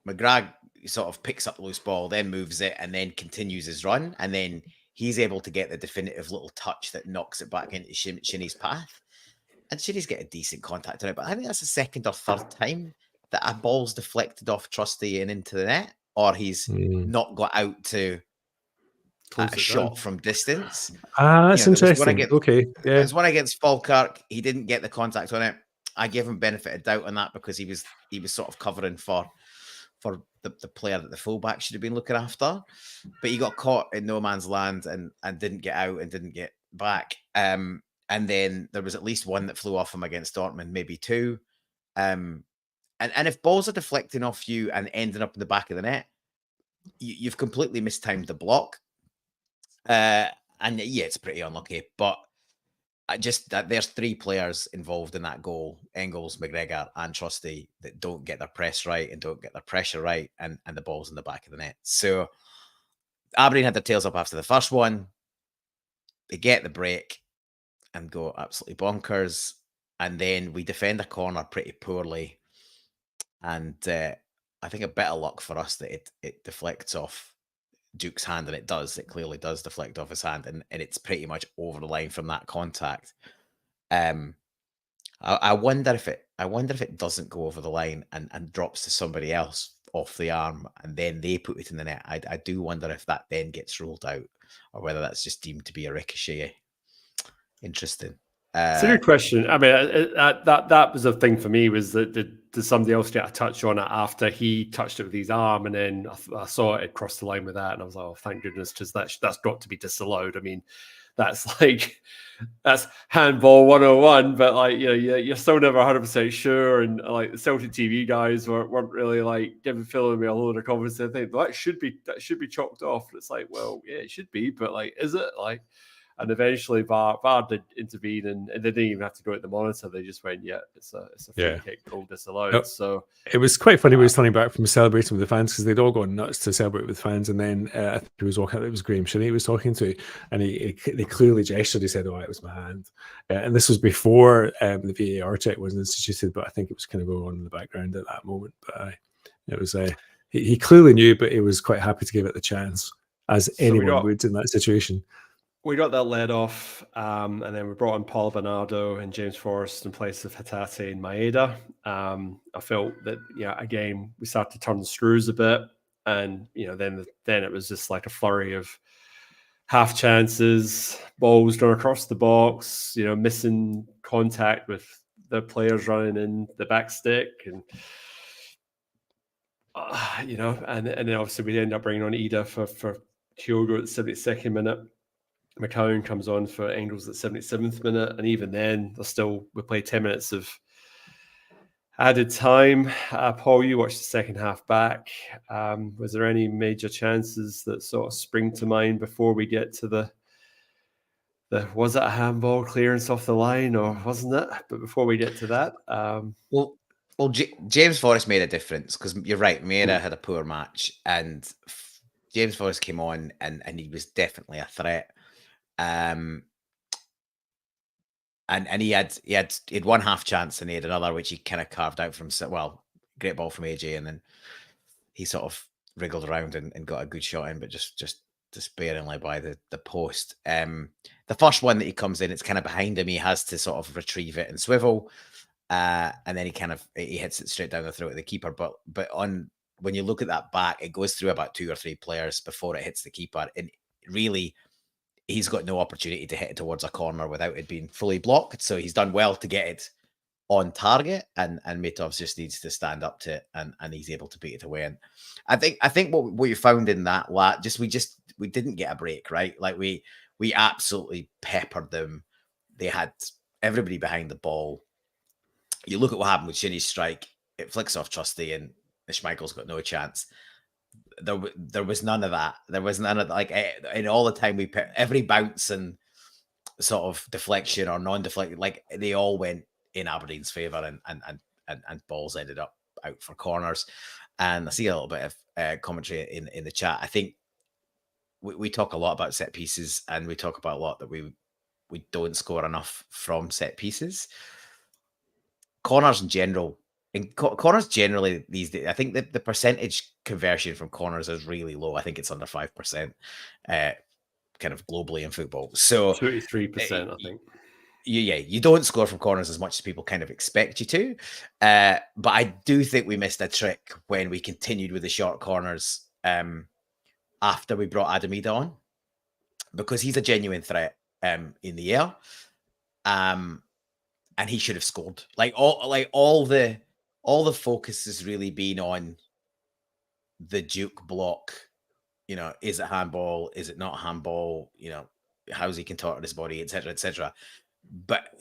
McGregor sort of picks up the loose ball, then moves it, and then continues his run, and then he's able to get the definitive little touch that knocks it back into Shinnie's path. And Shinnie's get a decent contact on it, but I think that's the second or third time that a ball's deflected off Trusty and into the net, or he's not got out to a shot from distance. That's interesting. Okay, yeah. There's one against Falkirk. He didn't get the contact on it. I gave him benefit of doubt on that because he was sort of covering for the player that the fullback should have been looking after, but he got caught in no man's land and didn't get out and didn't get back. And then there was at least one that flew off him against Dortmund, maybe 2. And if balls are deflecting off you and ending up in the back of the net, you've completely mistimed the block. And yeah, it's pretty unlucky, but there's 3 players involved in that goal: Engels, McGregor, and Trusty, that don't get their press right and don't get their pressure right, and the ball's in the back of the net. So Aberdeen had their tails up after the first one. They get the break and go absolutely bonkers, and then we defend a corner pretty poorly, and I think a bit of luck for us that it deflects off Duke's hand, and it clearly does deflect off his hand, and it's pretty much over the line from that contact. And I wonder if it doesn't go over the line and drops to somebody else off the arm, and then they put it in the net. I do wonder if that then gets ruled out, or whether that's just deemed to be a ricochet. Interesting. It's a good question. I mean, that was a thing for me, was that did somebody else get a touch on it after he touched it with his arm, and then I saw it cross the line with that, and I was like, oh, thank goodness, because that's got to be disallowed. I mean, that's handball 101, but like, you're still never 100% sure, and like the Celtic TV guys weren't really like filling me a load of confidence. I think that should be chalked off. And it's like, well, yeah, it should be, but like, is it like? And eventually VAR did intervene, and they didn't even have to go at the monitor. They just went, yeah, it's a free kick, goal disallowed. Yep. So it was quite funny when he was turning back from celebrating with the fans, because they'd all gone nuts to celebrate with fans. And then I think he was walking out, it was Graham Shinney he was talking to, and they clearly gestured. He said, oh, it was my hand. And this was before the VAR check was instituted, but I think it was kind of going on in the background at that moment. But it was he clearly knew, but he was quite happy to give it the chance, as anyone would in that situation. We got that led off, and then we brought in Paul Bernardo and James Forrest in place of Hatate and Maeda. I felt that, again, we started to turn the screws a bit, and then it was just like a flurry of half chances, balls going across the box, missing contact with the players running in the back stick, and and then obviously we end up bringing on Ida for Kyogo at the 72nd minute. McCowan comes on for Engels at 77th minute, and even then, we play 10 minutes of added time. Paul, you watched the second half back. Was there any major chances that sort of spring to mind before we get to the was it a handball clearance off the line, or wasn't it? But before we get to that, well, James Forrest made a difference, because you're right, Meira had a poor match, and James Forrest came on and he was definitely a threat. And he had one half chance, and he had another which he kind of carved out from, well, great ball from AJ, and then he sort of wriggled around and got a good shot in, but just despairingly by the post. The first one that he comes in, it's kind of behind him. He has to sort of retrieve it and swivel, and then he hits it straight down the throat of the keeper. But when you look at that back, it goes through about 2 or 3 players before it hits the keeper, and really, he's got no opportunity to hit it towards a corner without it being fully blocked. So he's done well to get it on target, and Matovs just needs to stand up to it, and he's able to beat it away. And I think what you found in that we didn't get a break, right? Like we absolutely peppered them. They had everybody behind the ball. You look at what happened with Shinny's strike, it flicks off Trusty, and Schmeichel's got no chance. There was none of that. There was none of, like, in all the time every bounce and sort of deflection or non-deflection, like, they all went in Aberdeen's favour, and balls ended up out for corners. And I see a little bit of commentary in the chat. I think we talk a lot about set pieces, and we talk about a lot that we don't score enough from set pieces. Corners in general. Corners generally these days, I think that the percentage conversion from corners is really low. I think it's under 5%, kind of globally in football. So 33%, I think. You don't score from corners as much as people kind of expect you to. But I do think we missed a trick when we continued with the short corners after we brought Adam Ida on, because he's a genuine threat in the air. And he should have scored. All the focus has really been on the Duke block. Is it handball? Is it not handball? How's he contorted his body, etc., etc. But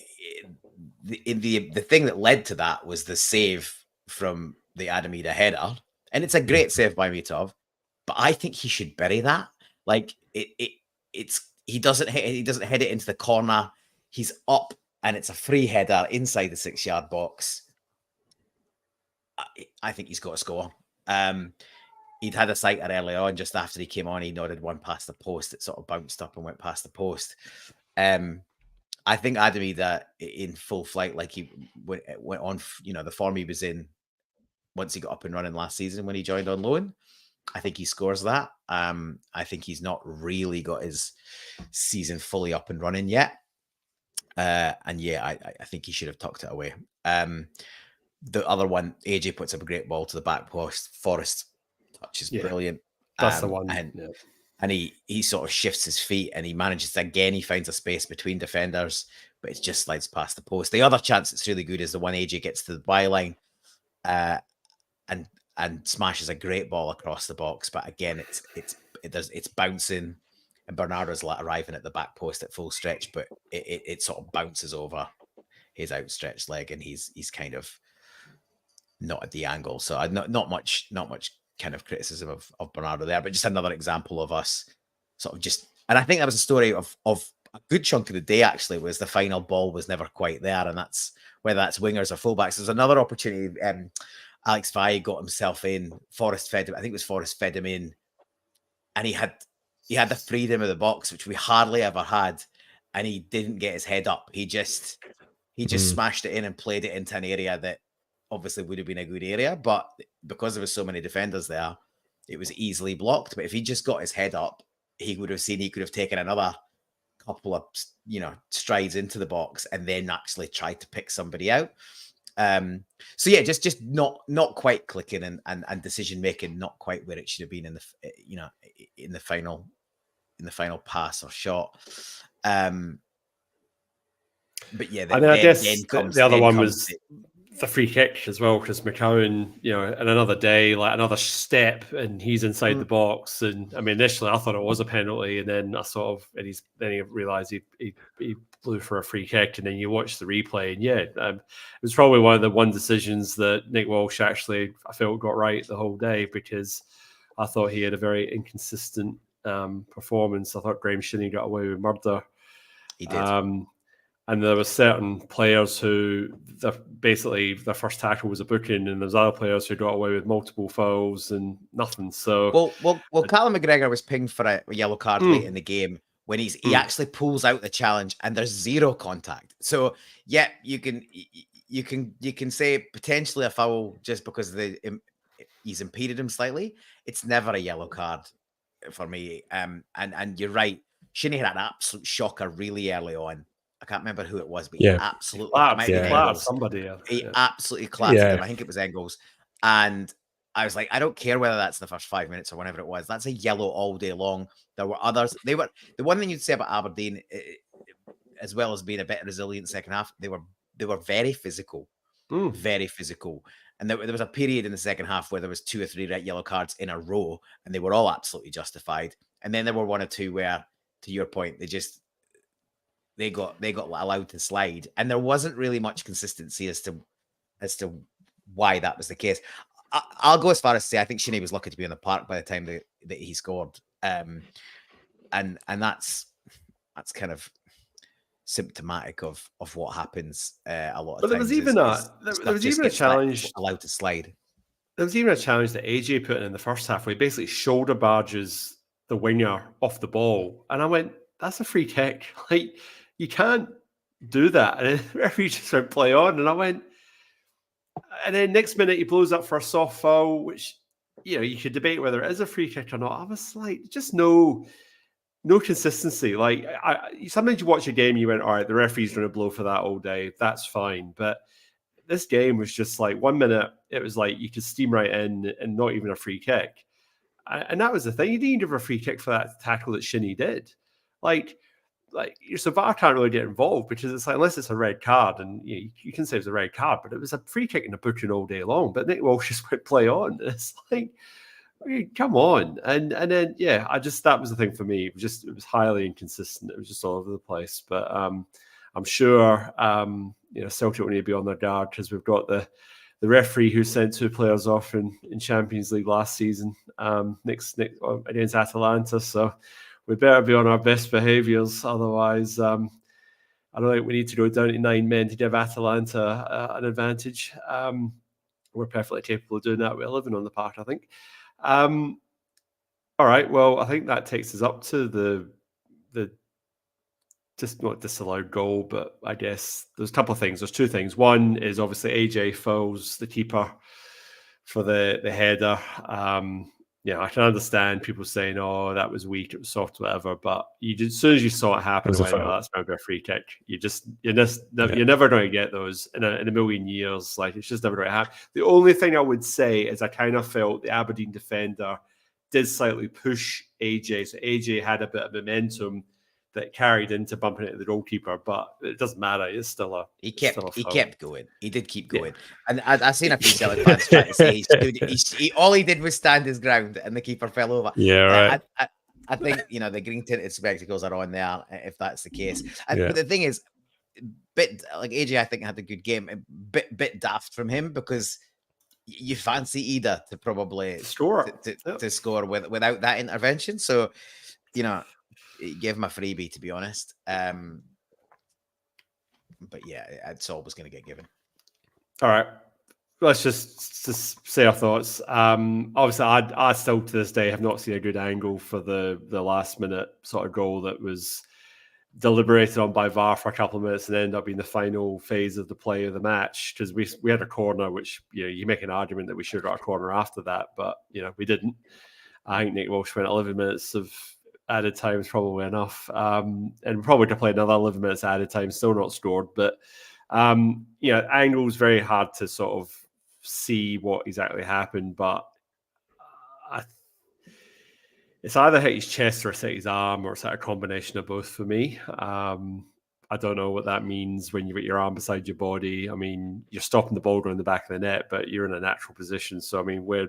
the thing that led to that was the save from the Adam Ida header, and it's a great save by Mitov. But I think he should bury that. Like he doesn't head it into the corner. He's up, and it's a free header inside the 6-yard box. I think he's got to score. He'd had a sighter early on, just after he came on. He nodded one past the post. It sort of bounced up and went past the post. I think Adam Ida in full flight, like he went on, the form he was in once he got up and running last season when he joined on loan. I think he scores that. I think he's not really got his season fully up and running yet. And yeah, I think he should have tucked it away. The other one, AJ puts up a great ball to the back post. Forrest touch is brilliant. That's the one. And he sort of shifts his feet and he manages to, again, he finds a space between defenders, but it just slides past the post. The other chance that's really good is the one AJ gets to the byline and smashes a great ball across the box. But again, it's bouncing, and Bernardo's arriving at the back post at full stretch, but it sort of bounces over his outstretched leg, and he's kind of not at the angle. So not much kind of criticism of Bernardo there, but just another example of us sort of just, and I think that was a story of a good chunk of the day actually, was the final ball was never quite there, and that's whether that's wingers or fullbacks. There's another opportunity. Alex Valle got himself in. Forrest fed him. I think it was Forrest fed him in, and he had the freedom of the box, which we hardly ever had, and he didn't get his head up. He just smashed it in and played it into an area that obviously would have been a good area, but because there was so many defenders there, it was easily blocked. But if he just got his head up, he could have taken another couple of strides into the box and then actually tried to pick somebody out. So yeah, just not quite clicking and decision making not quite where it should have been in the final pass or shot. But yeah, I guess the other one was the free kick as well, because McCowan, in another day, like another step, and he's inside the box. And I mean, initially I thought it was a penalty, and then then he realised he blew for a free kick, and then you watch the replay, and it was probably one of the decisions that Nick Walsh actually I felt got right the whole day, because I thought he had a very inconsistent performance. I thought Graham Shinney got away with murder. He did. And there were certain players who basically their first tackle was a booking, and there's other players who got away with multiple fouls and nothing. So well, Callum McGregor was pinged for a yellow card late in the game when he actually pulls out the challenge and there's zero contact. So yeah, you can say potentially a foul just because he's impeded him slightly. It's never a yellow card for me. And you're right, Shinnie had an absolute shocker really early on. I can't remember who it was, but he absolutely somebody. He absolutely clattered him. I think it was Engels. And I was like, I don't care whether that's in the first 5 minutes or whenever it was. That's a yellow all day long. There were others. The one thing you'd say about Aberdeen, as well as being a bit resilient second half, they were very physical, very physical. And there was a period in the second half where there was 2 or 3 red yellow cards in a row, and they were all absolutely justified. And then there were 1 or 2 where, to your point, they got allowed to slide, and there wasn't really much consistency as to why that was the case. I'll go as far as to say I think Shinnie was lucky to be in the park by the time that he scored, and that's kind of symptomatic of what happens a lot of times. But there was even a challenge allowed to slide. There was even a challenge that AJ put in the first half where he basically shoulder barges the winger off the ball, and I went, "That's a free kick. Like, you can't do that." And the referee just went, "Play on." And I went, and then next minute he blows up for a soft foul, which you could debate whether it is a free kick or not. I was like, just no consistency. Like, sometimes you watch a game, you went, all right, the referee's going to blow for that all day. That's fine. But this game was just like 1 minute, it was like you could steam right in and not even a free kick. And that was the thing. You didn't give a free kick for that tackle that Shinnie did. So VAR can't really get involved, because it's like, unless it's a red card, and you can say it's a red card, but it was a free kick and a booking all day long. But Nick Walsh just went, play on. It's like, come on. And then that was the thing for me. It was highly inconsistent. It was just all over the place. But I'm sure Celtic will need to be on their guard, because we've got the referee who sent 2 players off in Champions League last season, next against Atalanta. So we better be on our best behaviours. Otherwise, I don't think we need to go down to 9 men to give Atalanta an advantage. We're perfectly capable of doing that. We're living on the park, I think. All right. Well, I think that takes us up to the just not disallowed goal, but I guess there's a couple of things. There's 2 things. One is obviously AJ fouls the keeper for the header. I can understand people saying, "Oh, that was weak, it was soft, whatever." But as soon as you saw it happen, you went, "Oh, that's going to be a free kick." You're never going to get those in a million years. Like, it's just never going to happen. The only thing I would say is I kind of felt the Aberdeen defender did slightly push AJ, so AJ had a bit of momentum that carried into bumping into the goalkeeper, but it doesn't matter. It's still a He foul. kept going. He did keep going, and I've seen a few Celtic fans trying to say all he did was stand his ground, and the keeper fell over. Yeah, right. I think the green tinted spectacles are on there if that's the case. But the thing is, bit like AJ, I think had a good game. A bit daft from him because you fancy Ida to probably score to score without that intervention. So give him a freebie, to be honest. But yeah, it's always going to get given. All right, let's just say our thoughts. Obviously, I still to this day have not seen a good angle for the last minute sort of goal that was deliberated on by VAR for a couple of minutes and ended up being the final phase of the play of the match, because we had a corner, which you make an argument that we should have got a corner after that, but we didn't. I think Nick Walsh went 11 minutes of added time is probably enough, and probably to play another 11 minutes added time, still not scored. But angles very hard to sort of see what exactly happened, but it's either hit his chest or it's hit his arm, or it's a combination of both for me. I don't know what that means when you've got your arm beside your body. I mean, you're stopping the ball going in the back of the net, but you're in a natural position. So, I mean, we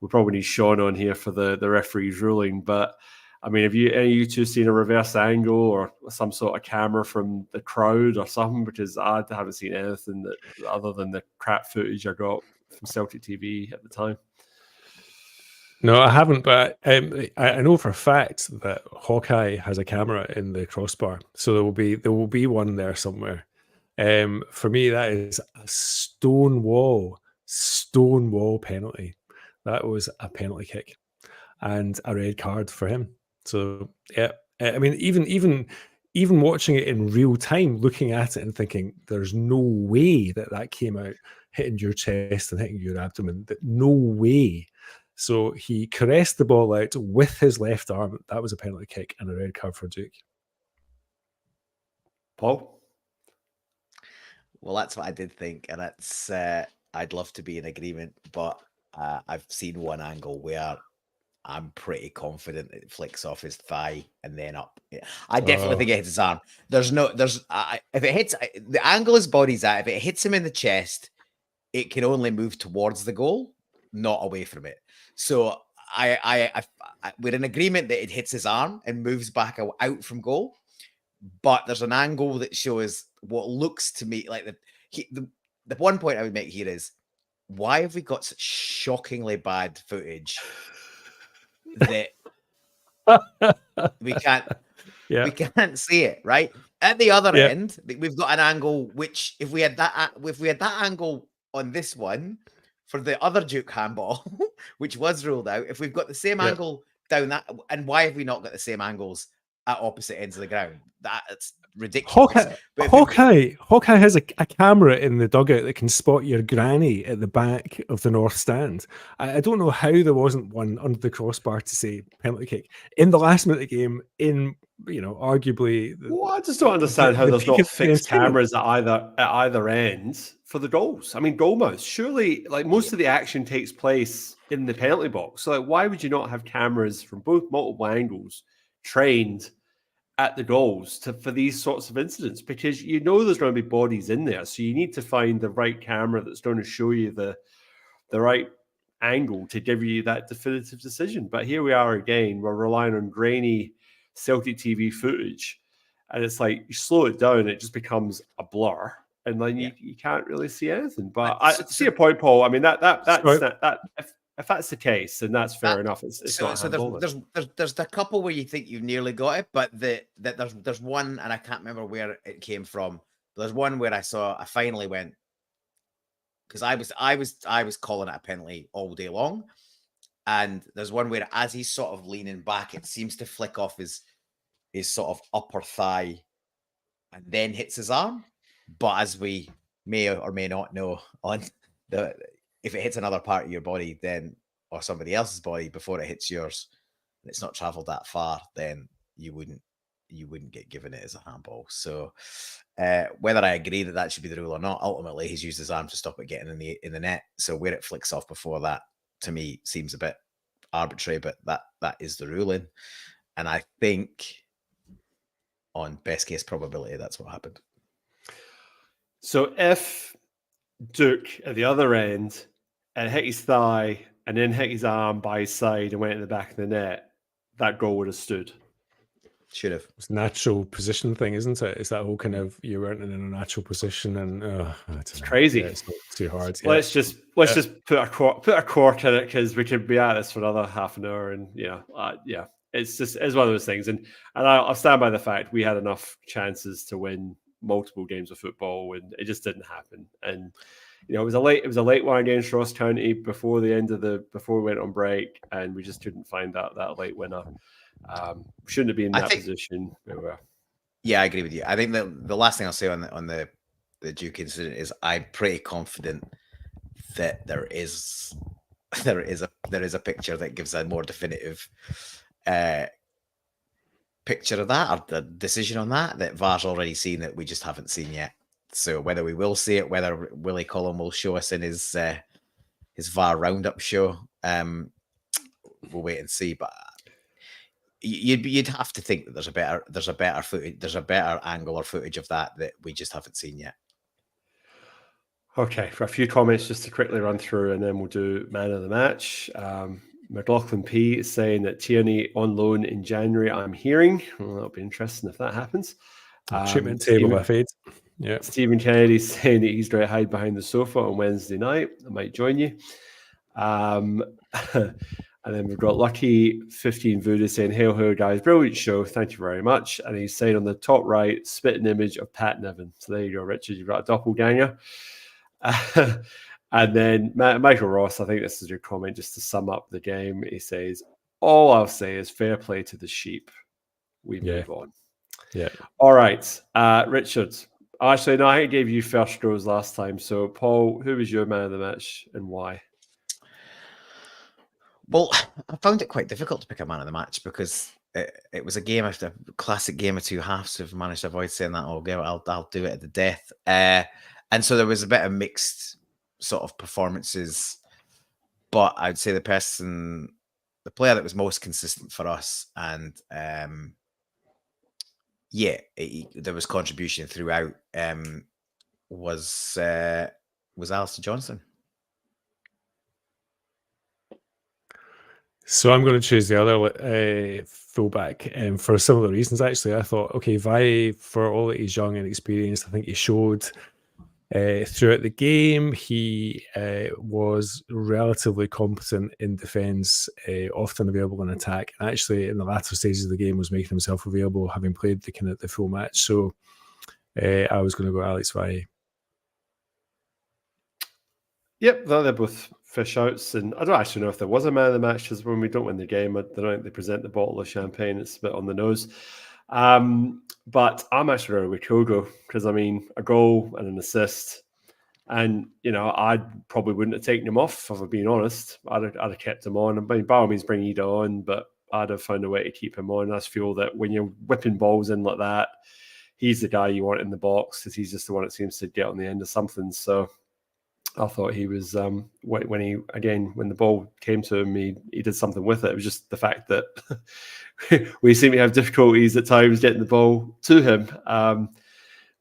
probably need Sean on here for the referee's ruling. But, I mean, have any of you two seen a reverse angle or some sort of camera from the crowd or something? Because I haven't seen anything other than the crap footage I got from Celtic TV at the time. No, I haven't, but I know for a fact that Hawkeye has a camera in the crossbar, so there will be one there somewhere. For me, that is a stone wall penalty. That was a penalty kick and a red card for him. So yeah, I mean, even watching it in real time, looking at it and thinking, there's no way that came out hitting your chest and hitting your abdomen. That no way. So he caressed the ball out with his left arm. That was a penalty kick and a red card for Duke. Paul? Well, that's what I did think, and it's I'd love to be in agreement, but I've seen one angle where I'm pretty confident it flicks off his thigh and then up. I definitely think it hits his arm. If it hits the angle his body's at, if it hits him in the chest, it can only move towards the goal, not away from it. So we're in agreement that it hits his arm and moves back out from goal. But there's an angle that shows what looks to me like the one point I would make here is, why have we got such shockingly bad footage that we can't see it, right? At the other end, we've got an angle which, if we had that angle on this one for the other Duke handball, which was ruled out, if we've got the same angle down that, and why have we not got the same angles at opposite ends of the ground? That's ridiculous. Hawkeye has a camera in the dugout that can spot your granny at the back of the north stand. I don't know how there wasn't one under the crossbar to say penalty kick in the last minute of the game. Arguably, I just don't understand how there's not fixed cameras at either end for the goals. I mean, goal mouths. Surely, like, most of the action takes place in the penalty box. So, like, why would you not have cameras from both multiple angles trained at the goals for these sorts of incidents? Because there's going to be bodies in there, so you need to find the right camera that's going to show you the right angle to give you that definitive decision. But here we are again, we're relying on grainy Celtic TV footage, and it's like you slow it down, it just becomes a blur, and then you can't really see anything. But I see a point, Paul. I mean, if that's the case, then that's fair enough. It's not. So there's a couple where you think you've nearly got it, but there's one, and I can't remember where it came from. There's one where I finally went, because I was calling it a penalty all day long, and there's one where, as he's sort of leaning back, it seems to flick off his sort of upper thigh, and then hits his arm. But as we may or may not know, if it hits another part of your body, then or somebody else's body before it hits yours, and it's not travelled that far, then you wouldn't get given it as a handball. So whether I agree that should be the rule or not, ultimately he's used his arm to stop it getting in the net. So where it flicks off before that, to me, seems a bit arbitrary, but that is the ruling. And I think on best case probability, that's what happened. So if Duke at the other end and hit his thigh and then hit his arm by his side and went in the back of the net, that goal would have stood. Should have. It's a natural position thing, isn't it? It's that whole kind of you weren't in a natural position, and it's crazy. Yeah, it's not too hard. Let's just put a cork in it, because we could be at this for another half an hour, and it's one of those things. And I'll stand by the fact we had enough chances to win multiple games of football, and it just didn't happen. And it was a late one against Ross County before we went on break, and we just couldn't find that late winner. Shouldn't have been in that position. Yeah, I agree with you. I think the last thing I'll say on the Duke incident is I'm pretty confident that there is a picture that gives a more definitive picture of that, or the decision on that VAR's already seen that we just haven't seen yet. So whether we will see it, whether Willie Collum will show us in his VAR roundup show, we'll wait and see. But you'd have to think that there's a better footage, there's a better angle or footage of that we just haven't seen yet. Okay, for a few comments just to quickly run through, and then we'll do man of the match. McLaughlin P is saying that Tierney on loan in January, I'm hearing. Well, that'll be interesting if that happens. Treatment table, if it. Yeah. Stephen Kennedy saying that he's going to hide behind the sofa on Wednesday night. I might join you. And then we've got Lucky 15 Voodoo saying, "Hail, guys, brilliant show. Thank you very much." And he's saying on the top right, spitting image of Pat Niven. So there you go, Richard. You've got a doppelganger. And then Michael Ross, I think this is your comment just to sum up the game. He says, "All I'll say is fair play to the sheep. We move on." Yeah. All right. Richard. Actually, no, I gave you first goes last time. So, Paul, who was your man of the match and why? Well, I found it quite difficult to pick a man of the match because it was a game after a classic game of two halves. I've managed to avoid saying that all game. I'll do it at the death. And so there was a bit of mixed sort of performances, but I'd say the player that was most consistent for us, and there was contribution throughout, was Alistair Johnston. So I'm going to choose the other fullback for similar reasons. Actually, I thought, okay, Vai, for all that he's young and experienced, I think he showed throughout the game he was relatively competent in defence, often available in attack, and actually in the latter stages of the game was making himself available, having played the full match. So I was going to go Alex Vai. Yep, they're both fish outs, and I don't actually know if there was a man of the match, because when we don't win the game, I don't think they present the bottle of champagne. It's a bit on the nose. But I'm actually going with Kogo, because I mean, a goal and an assist, and I probably wouldn't have taken him off if I'm being honest. I'd have kept him on. I mean, by all means, bring Ida on, but I'd have found a way to keep him on. I just feel that when you're whipping balls in like that, he's the guy you want in the box, because he's just the one that seems to get on the end of something. So I thought he was when the ball came to him, he did something with it. It was just the fact that we seem to have difficulties at times getting the ball to him.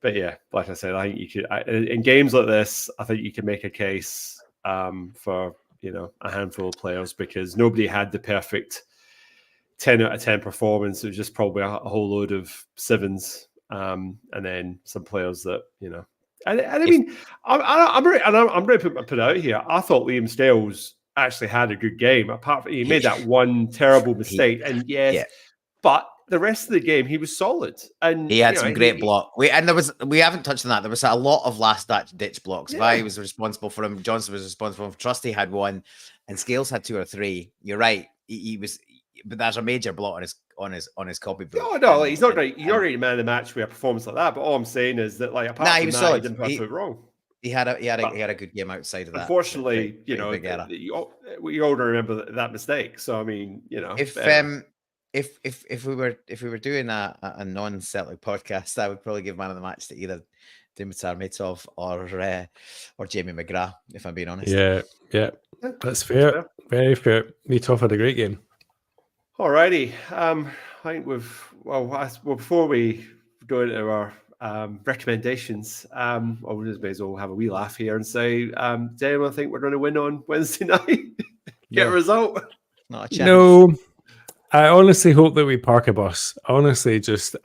But yeah, like I said, I think you could in games like this. I think you can make a case for a handful of players, because nobody had the perfect 10 out of 10 performance. It was just probably a whole load of sevens, and then some players that And I mean, I'm going to put it out here. I thought Liam Scales actually had a good game. Apart from he made that one terrible mistake, but the rest of the game he was solid. And he had some great block. We haven't touched on that. There was a lot of last ditch blocks. Yeah. Vi was responsible for him. Johnson was responsible for. Trusty had one, and Scales had two or three. You're right. He was, but there's a major blot on his copybook. No, he's not right. You're already man of the match with a performance like that. But all I'm saying is that, like, apart from that, he didn't put wrong. He had a good game outside of that. Unfortunately, we all remember that mistake. So I mean, if we were doing a non-Celtic podcast, I would probably give man of the match to either Dimitar Mitov or Jamie McGrath, if I'm being honest. Yeah, that's fair. Very fair. Mitov had a great game. Alrighty, I think before we go into our recommendations, I may as well have a wee laugh here and say, does anyone think we're going to win on Wednesday night? Get a result? Not a chance. No. I honestly hope that we park a bus. Honestly, just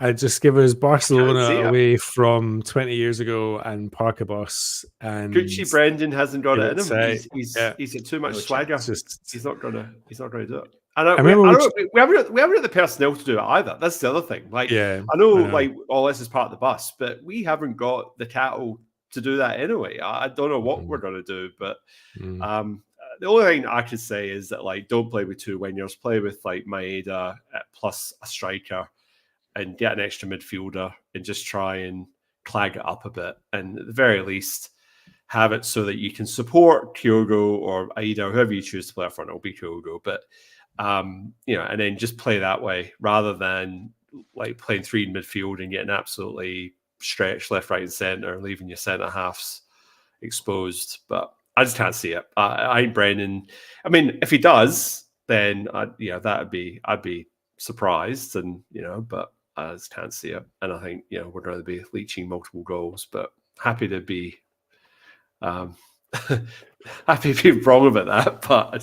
give us Barcelona away from 20 years ago and park a bus. And Gucci Brendan hasn't got it in him. He's got too much swagger. He's not gonna do it. We haven't got the personnel to do it either. That's the other thing. Like, I know, like, all this is part of the bus, but we haven't got the cattle to do that anyway. I don't know what we're gonna do, but the only thing I could say is that, like, don't play with two wingers. Play with, like, Maeda plus a striker and get an extra midfielder and just try and clag it up a bit. And at the very least, have it so that you can support Kyogo or Aida or whoever you choose to play up front. It'll be Kyogo. But, and then just play that way rather than, like, playing three in midfield and getting absolutely stretched left, right, and centre and leaving your centre halves exposed. But I just can't see it. I think Brennan. I mean, if he does, then I'd be surprised, and but I just can't see it. And I think we're going to be leaching multiple goals, but happy to be wrong about that. But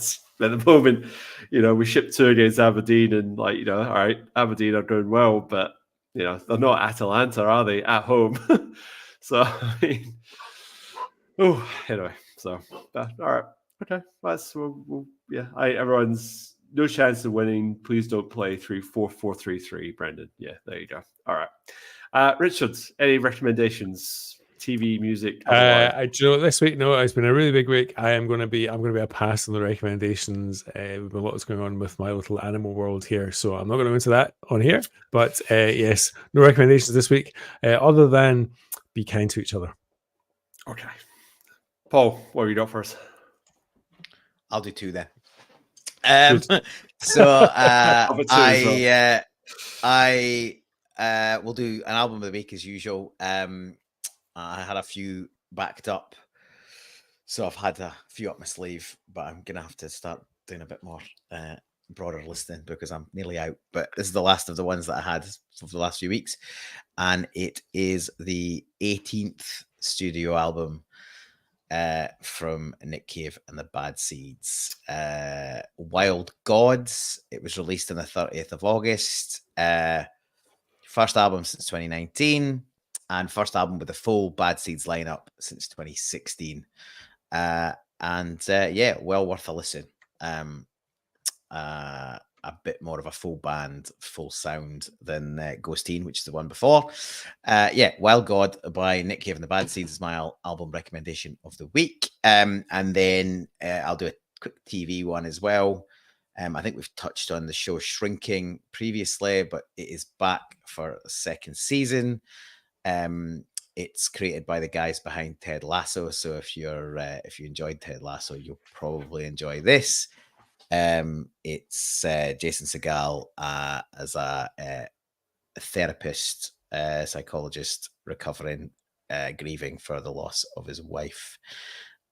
at the moment, we shipped 2 against Aberdeen, and all right, Aberdeen are doing well, but they're not Atalanta, are they, at home? So I mean, anyway. So, all right, okay. Everyone's no chance of winning. Please don't play 3-4-4-3-3, Brendan. Yeah, there you go. All right, Richard, any recommendations? TV, music. This week, no, it's been a really big week. I'm going to be a pass on the recommendations. We've been lots going on with my little animal world here, so I'm not going to go into that on here. But yes, no recommendations this week, other than be kind to each other. Okay. Paul, what have you got first? I'll do 2 then. So I will do an album of the week as usual. I had a few backed up, so I've had a few up my sleeve, but I'm gonna have to start doing a bit more broader listening because I'm nearly out. But this is the last of the ones that I had for the last few weeks, and it is the 18th studio album from Nick Cave and the Bad Seeds, Wild Gods. It was released on the 30th of August. First album since 2019, and first album with a full Bad Seeds lineup since 2016. Well worth a listen. A bit more of a full band, full sound than Ghosteen, which is the one before. Wild God by Nick Cave and the Bad Seeds is my album recommendation of the week. And then I'll do a quick TV one as well. I think we've touched on the show Shrinking previously, but it is back for a second season. It's created by the guys behind Ted Lasso. So if you enjoyed Ted Lasso, you'll probably enjoy this. It's Jason Segel as a therapist, psychologist, recovering, grieving for the loss of his wife,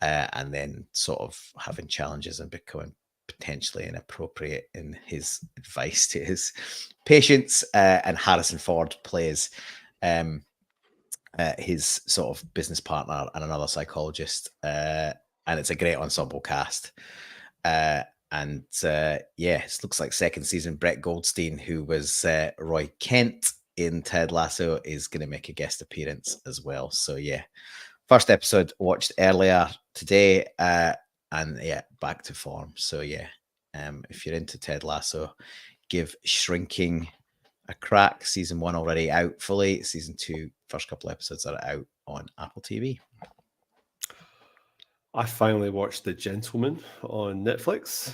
and then sort of having challenges and becoming potentially inappropriate in his advice to his patients. And Harrison Ford plays his sort of business partner and another psychologist, and it's a great ensemble cast. It looks like second season Brett Goldstein, who was Roy Kent in Ted Lasso, is going to make a guest appearance as well. So first episode watched earlier today, back to form. So if you're into Ted Lasso, give Shrinking a crack. Season 1 already out fully. Season 2, first couple episodes are out on Apple TV. I finally watched The Gentleman on Netflix.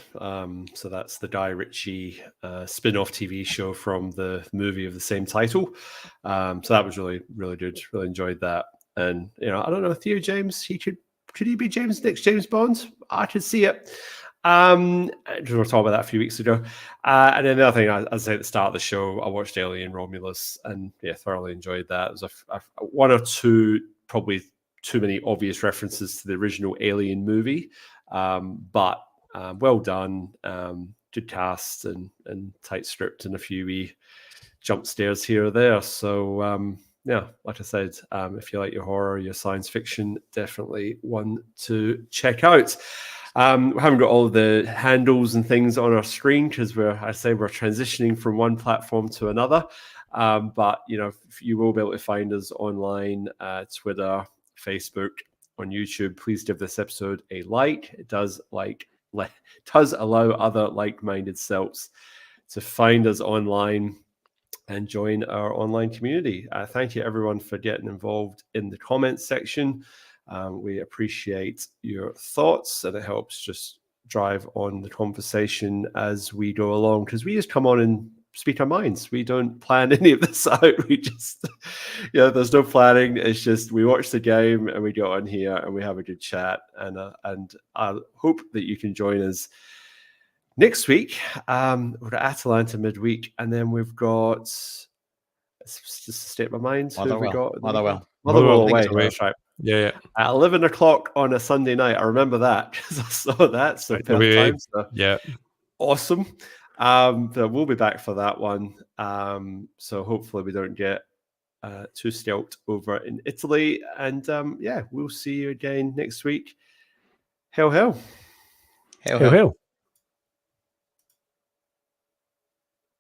So that's the Guy Ritchie spin-off TV show from the movie of the same title. So that was really, really good. Really enjoyed that. And, I don't know, Theo James, could he be next James Bond? I could see it. We were talking about that a few weeks ago. And then the other thing, as I said at the start of the show, I watched Alien Romulus and thoroughly enjoyed that. It was one or two, probably too many obvious references to the original Alien movie, but well done, good cast and tight script and a few wee jump scares here or there. So like I said, if you like your horror, your science fiction, definitely one to check out. We haven't got all the handles and things on our screen because we're transitioning from one platform to another. But you will be able to find us online, Twitter, Facebook, on YouTube. Please give this episode a like. It does allow other like-minded Celts to find us online and join our online community. Thank you everyone for getting involved in the comments section. We appreciate your thoughts, and it helps just drive on the conversation as we go along, because we just come on and speak our minds. We don't plan any of this out. We just, there's no planning. It's just we watch the game and we go on here and we have a good chat. And I hope that you can join us next week. We're at Atalanta midweek, and then we've got, just to state my mind, Motherwell away. That's right. Yeah. At 11 o'clock on a Sunday night. I remember that because I saw that. So time. So yeah, awesome. But we'll be back for that one. So hopefully we don't get too scalped over in Italy. And we'll see you again next week. Hail. Hail.